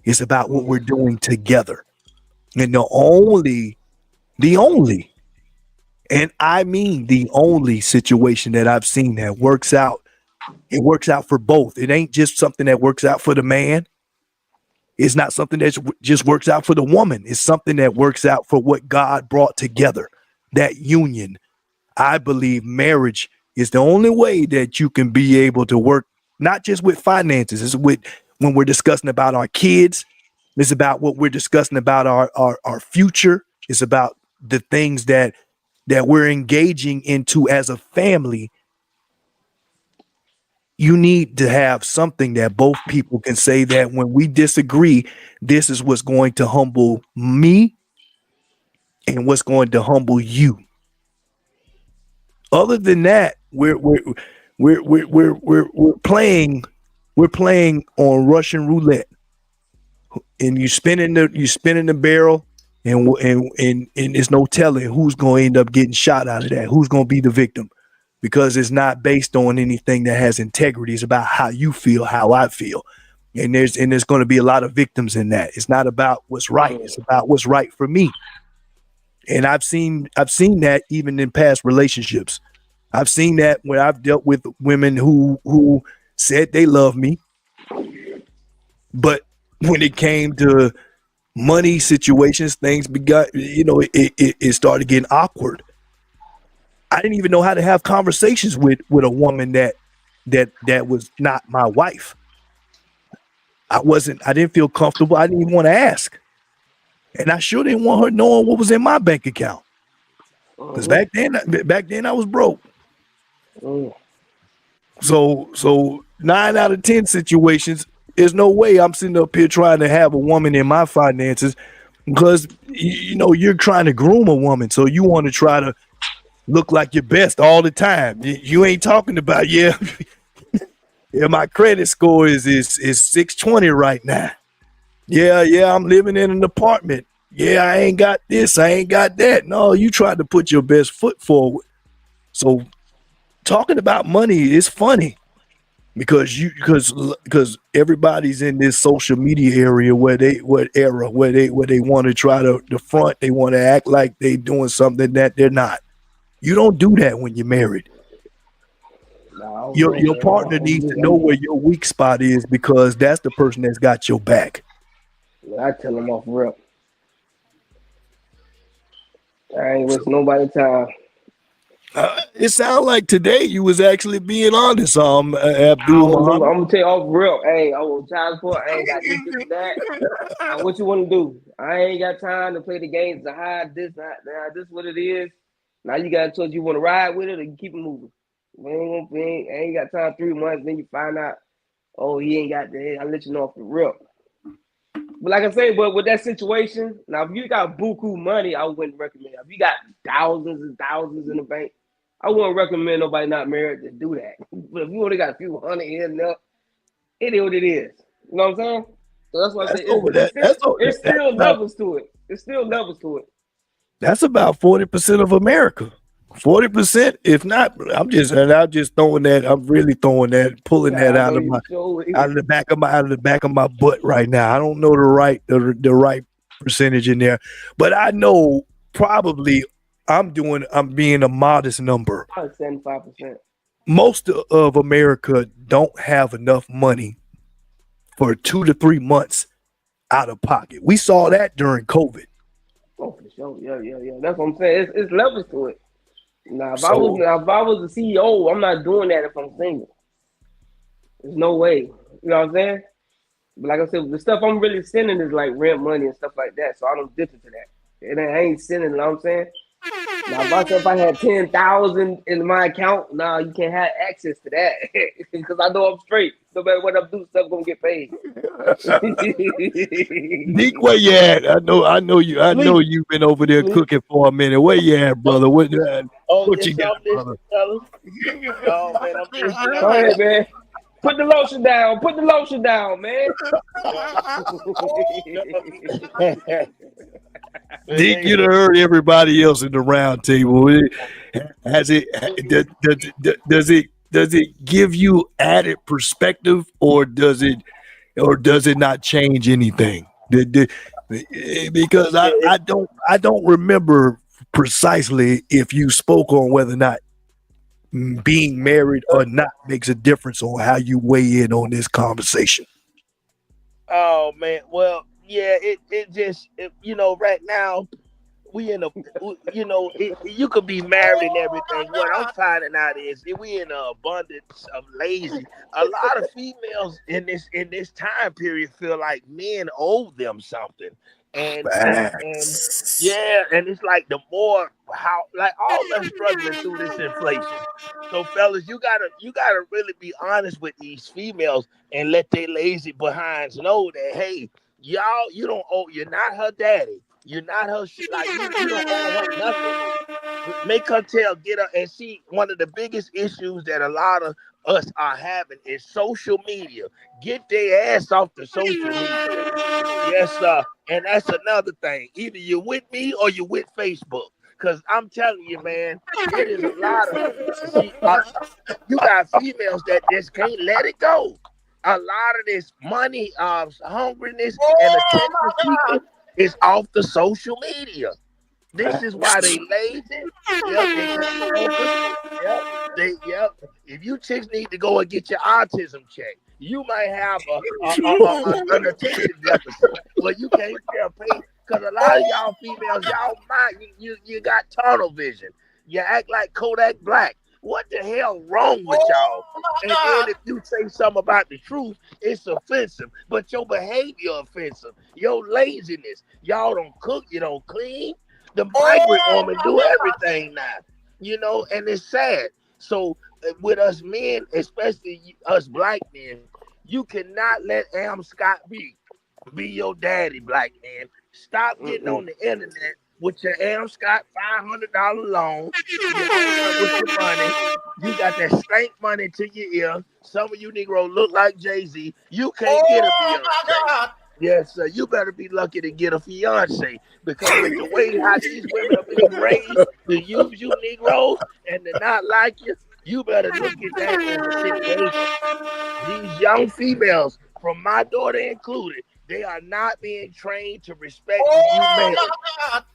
It's about what we're doing together. And the only, and I mean the only situation that I've seen that works out, it works out for both. It ain't just something that works out for the man. It's not something that just works out for the woman. It's something that works out for what God brought together, that union. I believe marriage is the only way that you can be able to work, not just with finances. It's with when we're discussing about our kids. It's about what we're discussing about our future. It's about the things that we're engaging into as a family. You need to have something that both people can say that when we disagree, this is what's going to humble me and what's going to humble you. Other than that, we're playing on Russian roulette, and you spinning the barrel, and there's no telling who's going to end up getting shot out of that. Who's going to be the victim? Because it's not based on anything that has integrity. It's about how you feel, how I feel. And there's going to be a lot of victims in that. It's not about what's right. It's about what's right for me. And I've seen that even in past relationships. I've seen that when I've dealt with women who said they love me, but when it came to money situations, things begot, it started getting awkward. I didn't even know how to have conversations with a woman that was not my wife. I didn't feel comfortable. I didn't even want to ask. And I sure didn't want her knowing what was in my bank account. Because back then I was broke. So 9 out of 10 situations, there's no way I'm sitting up here trying to have a woman in my finances because you're trying to groom a woman. So you want to try to look like your best all the time. You ain't talking about, yeah, my credit score is 620 right now. Yeah, I'm living in an apartment. Yeah, I ain't got this, I ain't got that. No, you tried to put your best foot forward. So talking about money is funny because everybody's in this social media area where they want to try to front, they want to act like they doing something that they're not. You don't do that when you're married. No, your partner needs to know where your weak spot is because that's the person that's got your back. I tell them off rip. I ain't wasting nobody's time. It sounds like today you was actually being honest, Abdul. I'm gonna tell you off real. Hey, I will child support. I ain't got this that. What you want to do? I ain't got time to play the games to hide this. This is what it is. Now you got a choice. You want to ride with it or keep it moving. We ain't got time 3 months. Then you find out, oh, he ain't got that. I'll let you know off the rip. But like I say, but with that situation, now if you got buku money, I wouldn't recommend it. If you got thousands and thousands in the bank, I wouldn't recommend nobody not married to do that. But if you only got a few hundred in there, it is what it is. You know what I'm saying? So that's why I say it's still levels to it. It's still levels to it. That's about 40% of America. 40%, if not, I'm just throwing that. I'm really throwing that, pulling that out of the back of my butt right now. I don't know the right percentage in there, but I know probably I'm being a modest number. 75%. Most of America don't have enough money for 2 to 3 months out of pocket. We saw that during COVID. Oh, for sure. Yeah. That's what I'm saying. It's levels to it. Now, if I So was a CEO, I'm not doing that if I'm single. There's no way. You know what I'm saying? But like I said, the stuff I'm really sending is like rent money and stuff like that. So I don't dip into that. And I ain't sending, you know what I'm saying? Now, if I had 10,000 in my account, nah, you can't have access to that because I know I'm straight. No matter what I do, stuff gonna get paid. Deke, where you at? I know Sleep, you've been over there sleep. cooking for a minute. Where you at, brother? What Oh, you yes, got, I'm brother? listening, fellas. Oh man, I'm listening. Go ahead, man. Put the lotion down. Put the lotion down, man. Deke, Hey, you done heard everybody else in the round table. Has it does it give you added perspective, or does it not change anything? Because I don't remember precisely if you spoke on whether or not being married or not makes a difference on how you weigh in on this conversation. oh man, well, yeah, it just right now we in a you could be married and everything. What I'm finding out is that we in an abundance of lazy. A lot of females in this time period feel like men owe them something, and Facts. yeah, and it's like the more how like all us struggling through this inflation. So fellas, you gotta really be honest with these females and let their lazy behinds know that hey, y'all, you're not her daddy. You're not her shit. Like you don't owe her nothing. Make her get her. And see, one of the biggest issues that a lot of us are having is social media. Get their ass off the social media. Yes, sir. And that's another thing. Either you're with me or you're with Facebook. Cause I'm telling you, man, it is a lot of you got females that just can't let it go. A lot of this money, hungriness, and attention seeking is off the social media. This is why they lazy. Yep, they can't focus. Yep, yep. If you chicks need to go and get your autism checked, you might have an attention deficit where you can't pay because a lot of y'all females, y'all mind you got tunnel vision. You act like Kodak Black. What the hell wrong with y'all? And then if you say something about the truth, it's offensive. But your behavior offensive. Your laziness. Y'all don't cook. You don't clean. The migrant woman do everything now. And it's sad. So with us men, especially us black men, you cannot let Am Scott be your daddy, black man. Stop getting on the internet with your Am Scott $500 loan. You own up with your money. You got that stank money to your ear. Some of you Negro look like Jay-Z. You can't get a Beyonce. Yes, sir. You better be lucky to get a fiance because with the way how these women are being raised to use you Negroes and to not like you, you better look at that as a situation. These young females, from my daughter included, they are not being trained to respect you males.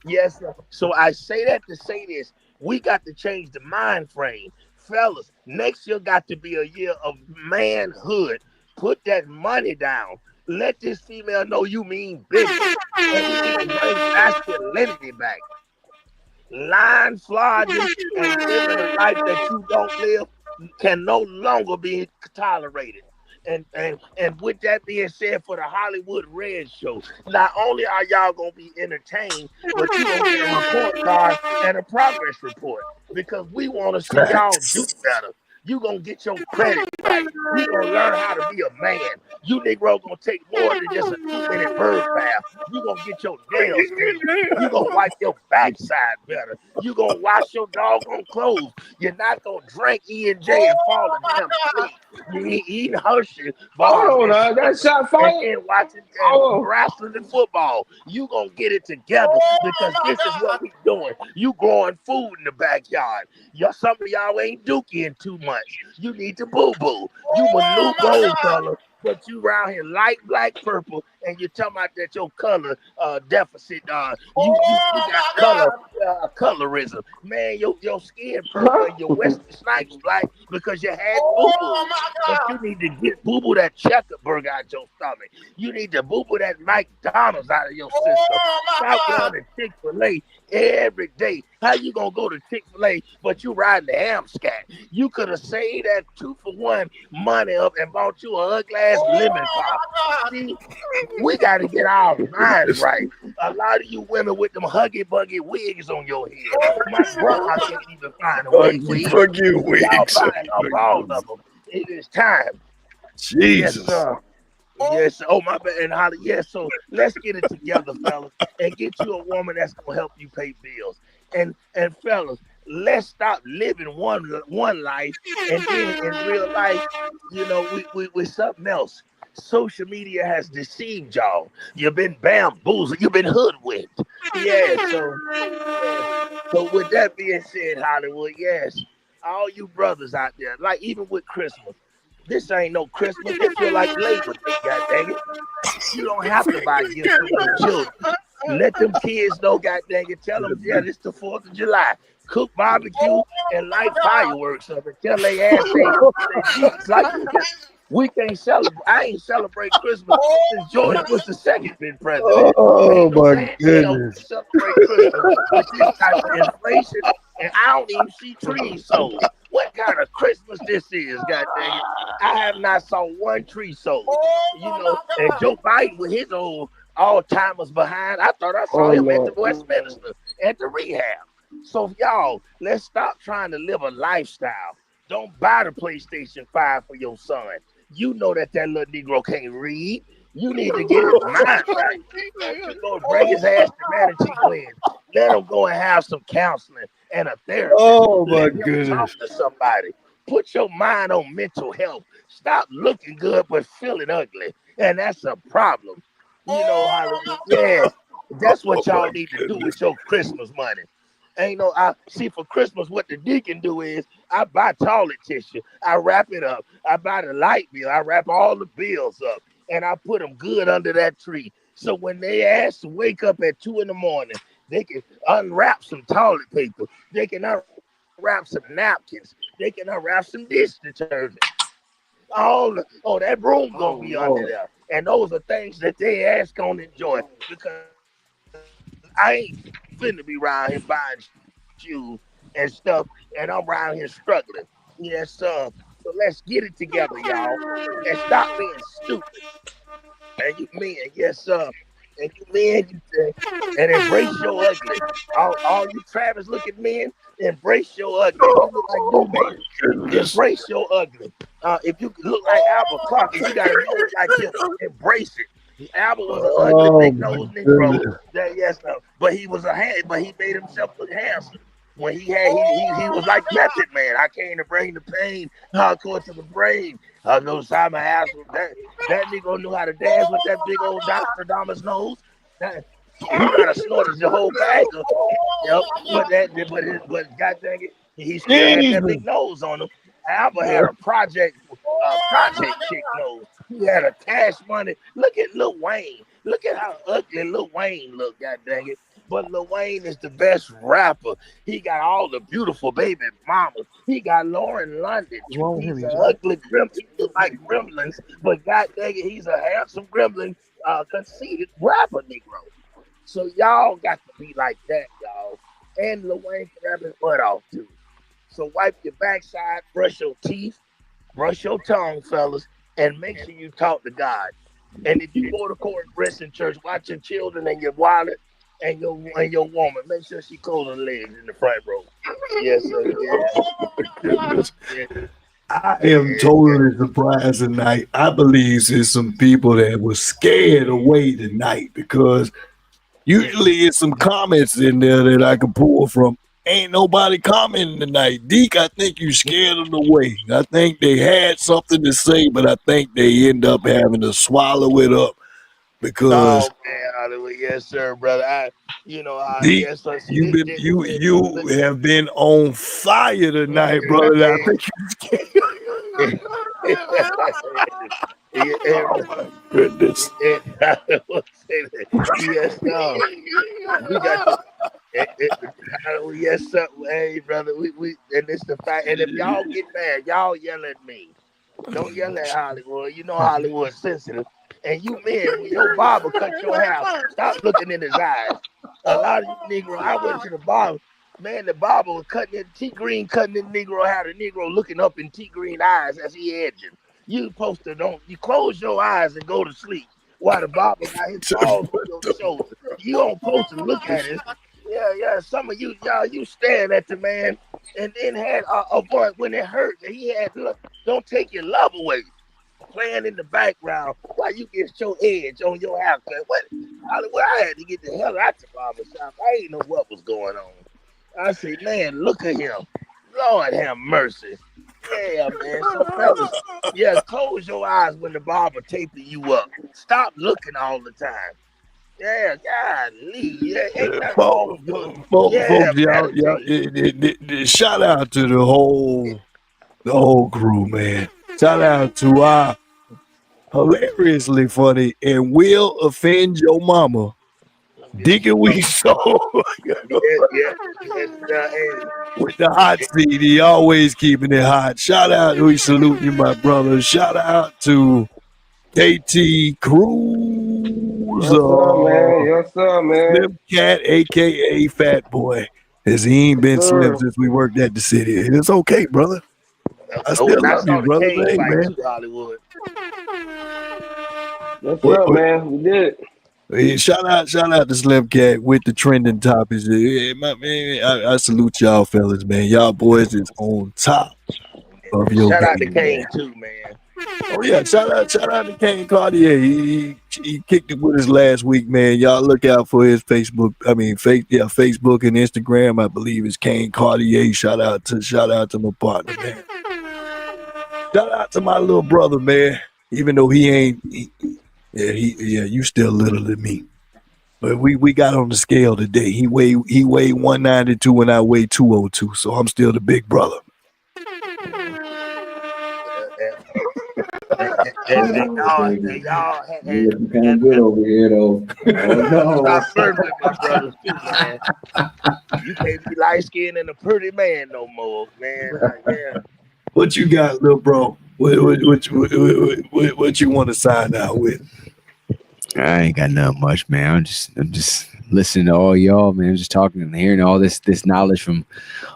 Yes, sir. So I say that to say this. We got to change the mind frame. Fellas, next year got to be a year of manhood. Put that money down. Let this female know you mean business. And we need to bring masculinity back. Lying, flogging, and living a life that you don't live can no longer be tolerated. And with that being said, for the Hollywood Red Show, not only are y'all gonna be entertained, but you gonna get a report card and a progress report because we want to see y'all do Facts. better. You gonna get your credit back. You gonna learn how to be a man. You Negro gonna take more than just a 2-minute bird bath. You gonna get your nails clean. You gonna wipe your backside better. You gonna wash your doggone clothes. You're not gonna drink E&J and fall a damn asleep. You ain't eating Hershey bars Hold and on, that Snickers shot and fired. then watching and Oh, wrestling and football. You gonna get it together because this is what we doing. You growing food in the backyard. Some of y'all ain't dookie in 2 months. You need to boo boo. You my new gold color. but you around here light black purple, and you're talking about that your color deficit. You got colorism, man. Your skin purple and your Wesley Snipes black because you had boo boo. But you need to get boo boo that checker burger out your stomach. You need to boo boo that McDonald's out of your system. Stop going to Chick-fil-A every day. How you gonna go to Chick-fil-A but you riding the ham scat? You could have saved that 2-for-1 money up and bought you a ugly ass lemon pop. See, we got to get our minds right. A lot of you women with them huggy buggy wigs on your head. My brother can't even find a wig for Fuck you, Y'all wigs. buying up all of them. It is time. Yes, Jesus. sir. Yes. Oh, my bad. And Holly, yes. So let's get it together, fellas, and get you a woman that's gonna help you pay bills. And fellas, let's stop living one life, and then in real life, we something else. Social media has deceived y'all. You've been bamboozled. You've been hoodwinked. Yeah. So with that being said, Hollywood, yes, all you brothers out there, like even with Christmas. This ain't no Christmas. It feel like Labor Day, god dang it. You don't have to buy gifts for your children. Let them kids know, god dang it. Tell them, yeah, this the 4th of July. Cook barbecue and light fireworks up and tell they ass say Jesus like we can't celebrate. I ain't celebrate Christmas since George Bush II been president. Oh Ain't no my damn hell goodness. celebrate Christmas with this type of inflation, and I don't even see trees sold. What kind of Christmas this is, god dang it? I have not saw one tree sold. And Joe Biden with his old Alzheimer's behind, I thought I saw him at the Westminster at the rehab. So y'all, let's stop trying to live a lifestyle. Don't buy the PlayStation 5 for your son. You know that little Negro can't read. You need to get his mind right. You go bring his ass to Manatee Glen. Let him go and have some counseling and a therapist. Oh my Let him goodness. talk to somebody. Put your mind on mental health. Stop looking good but feeling ugly. And that's a problem. Hollywood. Yeah. That's what y'all need to do with your Christmas money. I see for Christmas what the deacon do is I buy toilet tissue, I wrap it up, I buy the light bill, I wrap all the bills up, and I put them good under that tree. So when they ask to wake up at 2 in the morning, they can unwrap some toilet paper, they can unwrap some napkins, they can unwrap some dish detergent. That broom gonna be under there, and those are things that they ask gonna enjoy because I ain't finna be around here buying shoes and stuff, and I'm around here struggling. Yes, sir. So let's get it together, y'all, and stop being stupid. And you men, yes, sir. And you men, and embrace your ugly. All you Travis looking men, embrace your ugly. If you look like you man, embrace your ugly. If you look like Albert Clark, if you got a nose like him, embrace it. Albert was an ugly, big nose Negro. Yes, no. But he was but he made himself look handsome. When he was like Method Man. I came to bring the pain hardcore to the brain. I know Simon ass that Negro knew how to dance with that big old Nostradamus nose. He got to snort the whole bag of. But god dang it, he still had that big nose on him. Albert had a project chick nose. He had a Cash Money. Look at Lil Wayne. Look at how ugly Lil Wayne look, god dang it. But Lil Wayne is the best rapper. He got all the beautiful baby mamas. He got Lauren London. He's an ugly gremlin. He look like gremlins, but god dang it, he's a handsome gremlin, conceited rapper Negro. So y'all got to be like that, y'all. And Lil Wayne can rap his butt off too. So wipe your backside, brush your teeth, brush your tongue, fellas, and make sure you talk to God. And if you go to court, rest in church, watch your children and your wallet and your woman. Make sure she close her legs in the front row. Yes, sir. Yeah. I am totally surprised tonight. I believe there's some people that were scared away tonight because usually it's some comments in there that I can pull from. Ain't nobody commenting tonight. Deke, I think you scared them away. I think they had something to say, but I think they end up having to swallow it up because Hollywood, yes, sir, brother. Deke, yes, sir. you have been on fire tonight, brother. I think you scared. Yeah, Oh my goodness. yes, sir. We got the. Yes, sir. Hey, brother, we and it's the fact. And if y'all get mad, y'all yell at me. Don't yell at Hollywood. You know Hollywood's sensitive. And you men, when your barber cut your hair, stop looking in his eyes. A lot of you Negro, I went to the barber. Man, the barber was cutting in T Green, cutting in Negro hair. The Negro looking up in T Green eyes as he edging. You supposed to don't. You close your eyes and go to sleep while the barber got his balls on your shoulder. You don't supposed to look at it. Yeah. Some of you, y'all, you staring at the man, and then had a boy when it hurt. He had look. Don't take your love away. Playing in the background while you get your edge on your haircut. What? I had to get the hell out the barber shop. I didn't know what was going on. I said, man, look at him. Lord have mercy. Yeah, man. So fellas, close your eyes when the barber taping you up. Stop looking all the time. Yeah, golly. Yeah, ain't nothing wrong with doing. Folks, Meditate. y'all, shout out to the whole crew, man. Shout out to our hilariously funny and will offend your mama, Deacon Weezy. With the hot seat, he always keeping it hot. Shout out, we salute you, my brother. Shout out to KT Cruz. Yes, sir, man. Slim Cat, aka Fat Boy. As he ain't been slim since we worked at the city. It's okay, brother. I still love you, brother. Hey, man. Hollywood. Yes, sir, man. We did. Hey, shout out to Slim Cat with the trending topics. Hey, man, I salute y'all fellas, man. Y'all boys is on top of your Shout game, out to Kane man. too, man. Oh yeah, shout out to Kane Cartier. He kicked it with us last week, man. Y'all look out for his Facebook. I mean, Facebook and Instagram. I believe it's Kane Cartier. Shout out to my partner, man. Shout out to my little brother, man. Even though he ain't, you still littler than me. But we got on the scale today. He weighed 192 and I weigh 202, so I'm still the big brother. Y'all kind of good over here, though. Oh, stop flirting with my brothers too, man. You can't be light skinned and a pretty man no more, man. Yeah. What you got, little bro? What you want to sign out with? I ain't got nothing much, man. I'm just listening to all y'all, man. I'm just talking and hearing all this knowledge from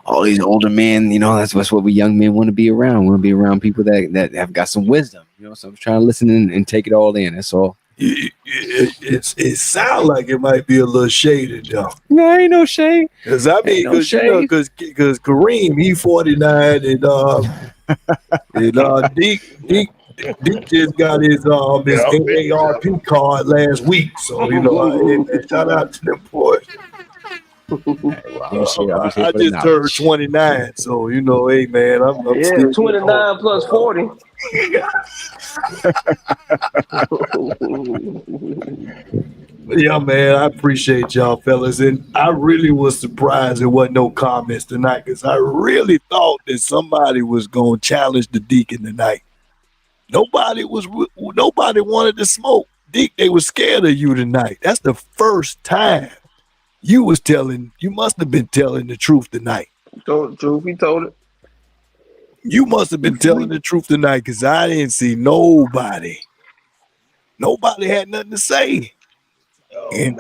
all these older men. You know, that's what we young men want to be around. We want to be around people that have got some wisdom. You know, so I'm trying to listen and take it all in. That's all. It sounds like it might be a little shaded, though. No, ain't no shade. Because because Kareem, he 49 and Deke just got his AARP card last week, so shout out to them boys. I just turned 29, so hey man, I'm still 29 plus 40. Yeah, man, I appreciate y'all fellas, and I really was surprised there wasn't no comments tonight because I really thought that somebody was gonna challenge the Deacon tonight. Nobody wanted to smoke. Dick, they were scared of you tonight. That's the first time you must have been telling the truth tonight. Told the truth, he told it. You must have been telling the truth tonight because I didn't see nobody. Nobody had nothing to say. Oh, man.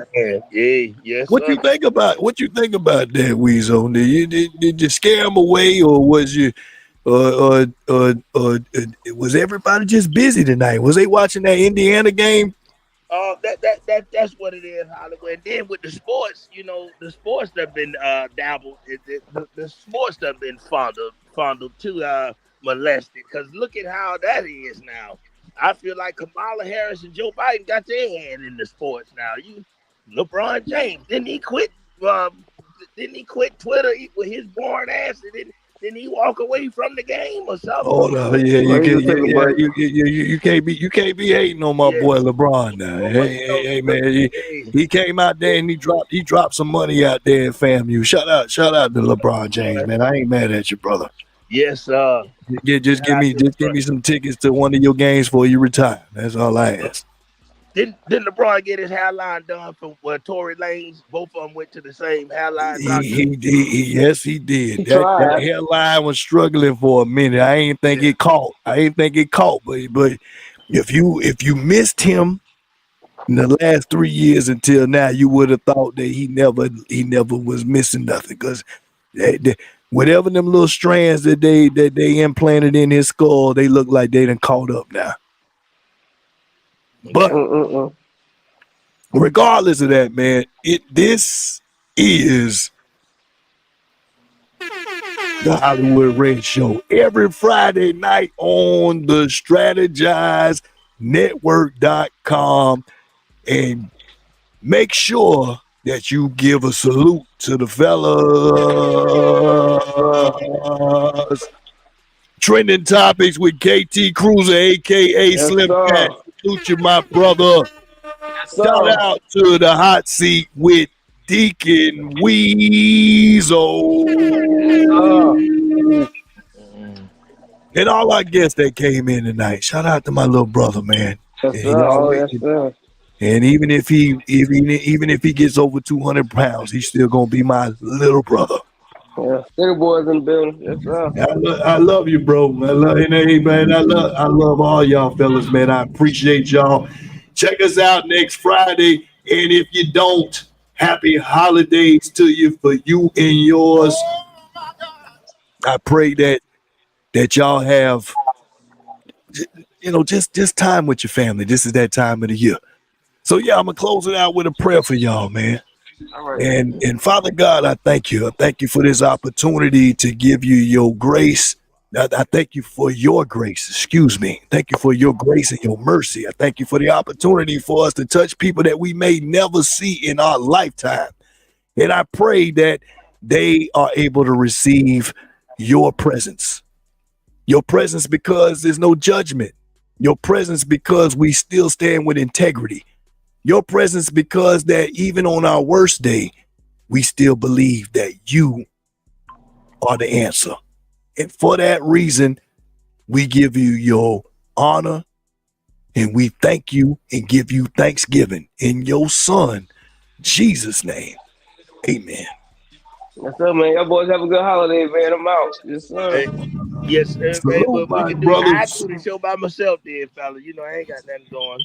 Yes. What you think about that, Weezo? Did you scare him away, or was you was everybody just busy tonight? Was they watching that Indiana game? That's what it is, Hollywood. And then with the sports, the sports that have been dabbled, the sports that have been fondled too, molested. Because look at how that is now. I feel like Kamala Harris and Joe Biden got their hand in the sports now. LeBron James, didn't he quit? Didn't he quit Twitter with his boring ass? Didn't he walk away from the game or something? Oh no, you can't be hating on my boy LeBron now. Hey man, he came out there and he dropped some money out there in FAMU. Shout out to LeBron James, man. I ain't mad at you, brother. Yes, sir. Just Shout out to give LeBron. me some tickets to one of your games before you retire. That's all I ask. Didn't LeBron get his hairline done from Tory Lanez? Both of them went to the same hairline doctor. Yes, he did. He That tried. hairline was struggling for a minute. I ain't think Yeah. it caught. I ain't think it caught. But if you missed him in the last 3 years until now, you would have thought that he never was missing nothing. Because whatever them little strands that they implanted in his skull, they look like they done caught up now. But Yeah. Mm-mm-mm. regardless of that, man, this is the Hollywood Red Show every Friday night on the strategizednetwork.com. And make sure that you give a salute to the fellas. Trending topics with KT Cruiser, aka Yes, Slim Cat. sir. Salute you, my brother. Yes, Shout sir. out to the hot seat with Deacon Yes, sir. Weezo. Mm. And all our guests that came in tonight. Shout out to my little brother, man. Yes, And sir. he Oh, always, yes, sir. and even if even if he gets over 200 pounds, he's still gonna be my little brother. Yeah. City boys in the building. Yes, sir. I love you, bro. I love all y'all fellas, man. I appreciate y'all. Check us out next Friday. And if you don't, happy holidays to you for you and yours. I pray that y'all have just time with your family. This is that time of the year. So yeah, I'm gonna close it out with a prayer for y'all, man. All right. And Father God, I thank you. I thank you for this opportunity to give you your grace. I thank you for your grace. Excuse me. Thank you for your grace and your mercy. I thank you for the opportunity for us to touch people that we may never see in our lifetime. And I pray that they are able to receive your presence. Your presence because there's no judgment. Your presence because we still stand with integrity. Your presence because that even on our worst day, we still believe that you are the answer. And for that reason, we give you your honor and we thank you and give you thanksgiving in your son, Jesus' name. Amen. Yes, sir, man. Y'all boys have a good holiday, man. I'm out. Yes, sir. Hey, yes, sir, man. Salute, But we my can do. I brothers. do the show by myself, then, fella. You know, I ain't got nothing going.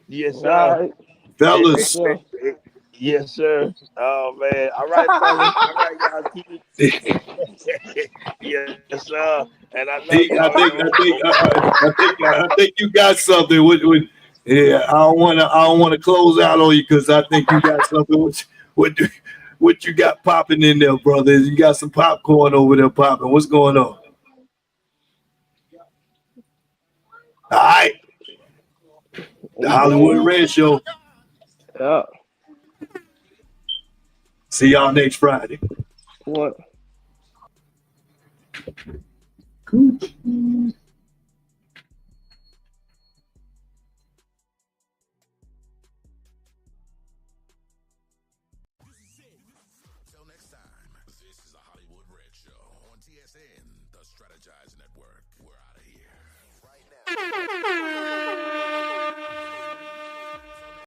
Yes, All sir. right. Eh, Yes, eh, Fellas. sir. yes, sir. Oh man. All right, fellas. All right, y'all. Keep it. Yes, sir. And I love y'all. I think I think I think you got something yeah, I don't wanna close out on you because I think you got something what what you got popping in there, brother. You got some popcorn over there popping. What's going on? All right. The Hollywood Amen. Red Show. Yeah. See y'all next Friday. What? Until next time, this is the Hollywood Red Show on TSN, the Strategize Network. We're out of here.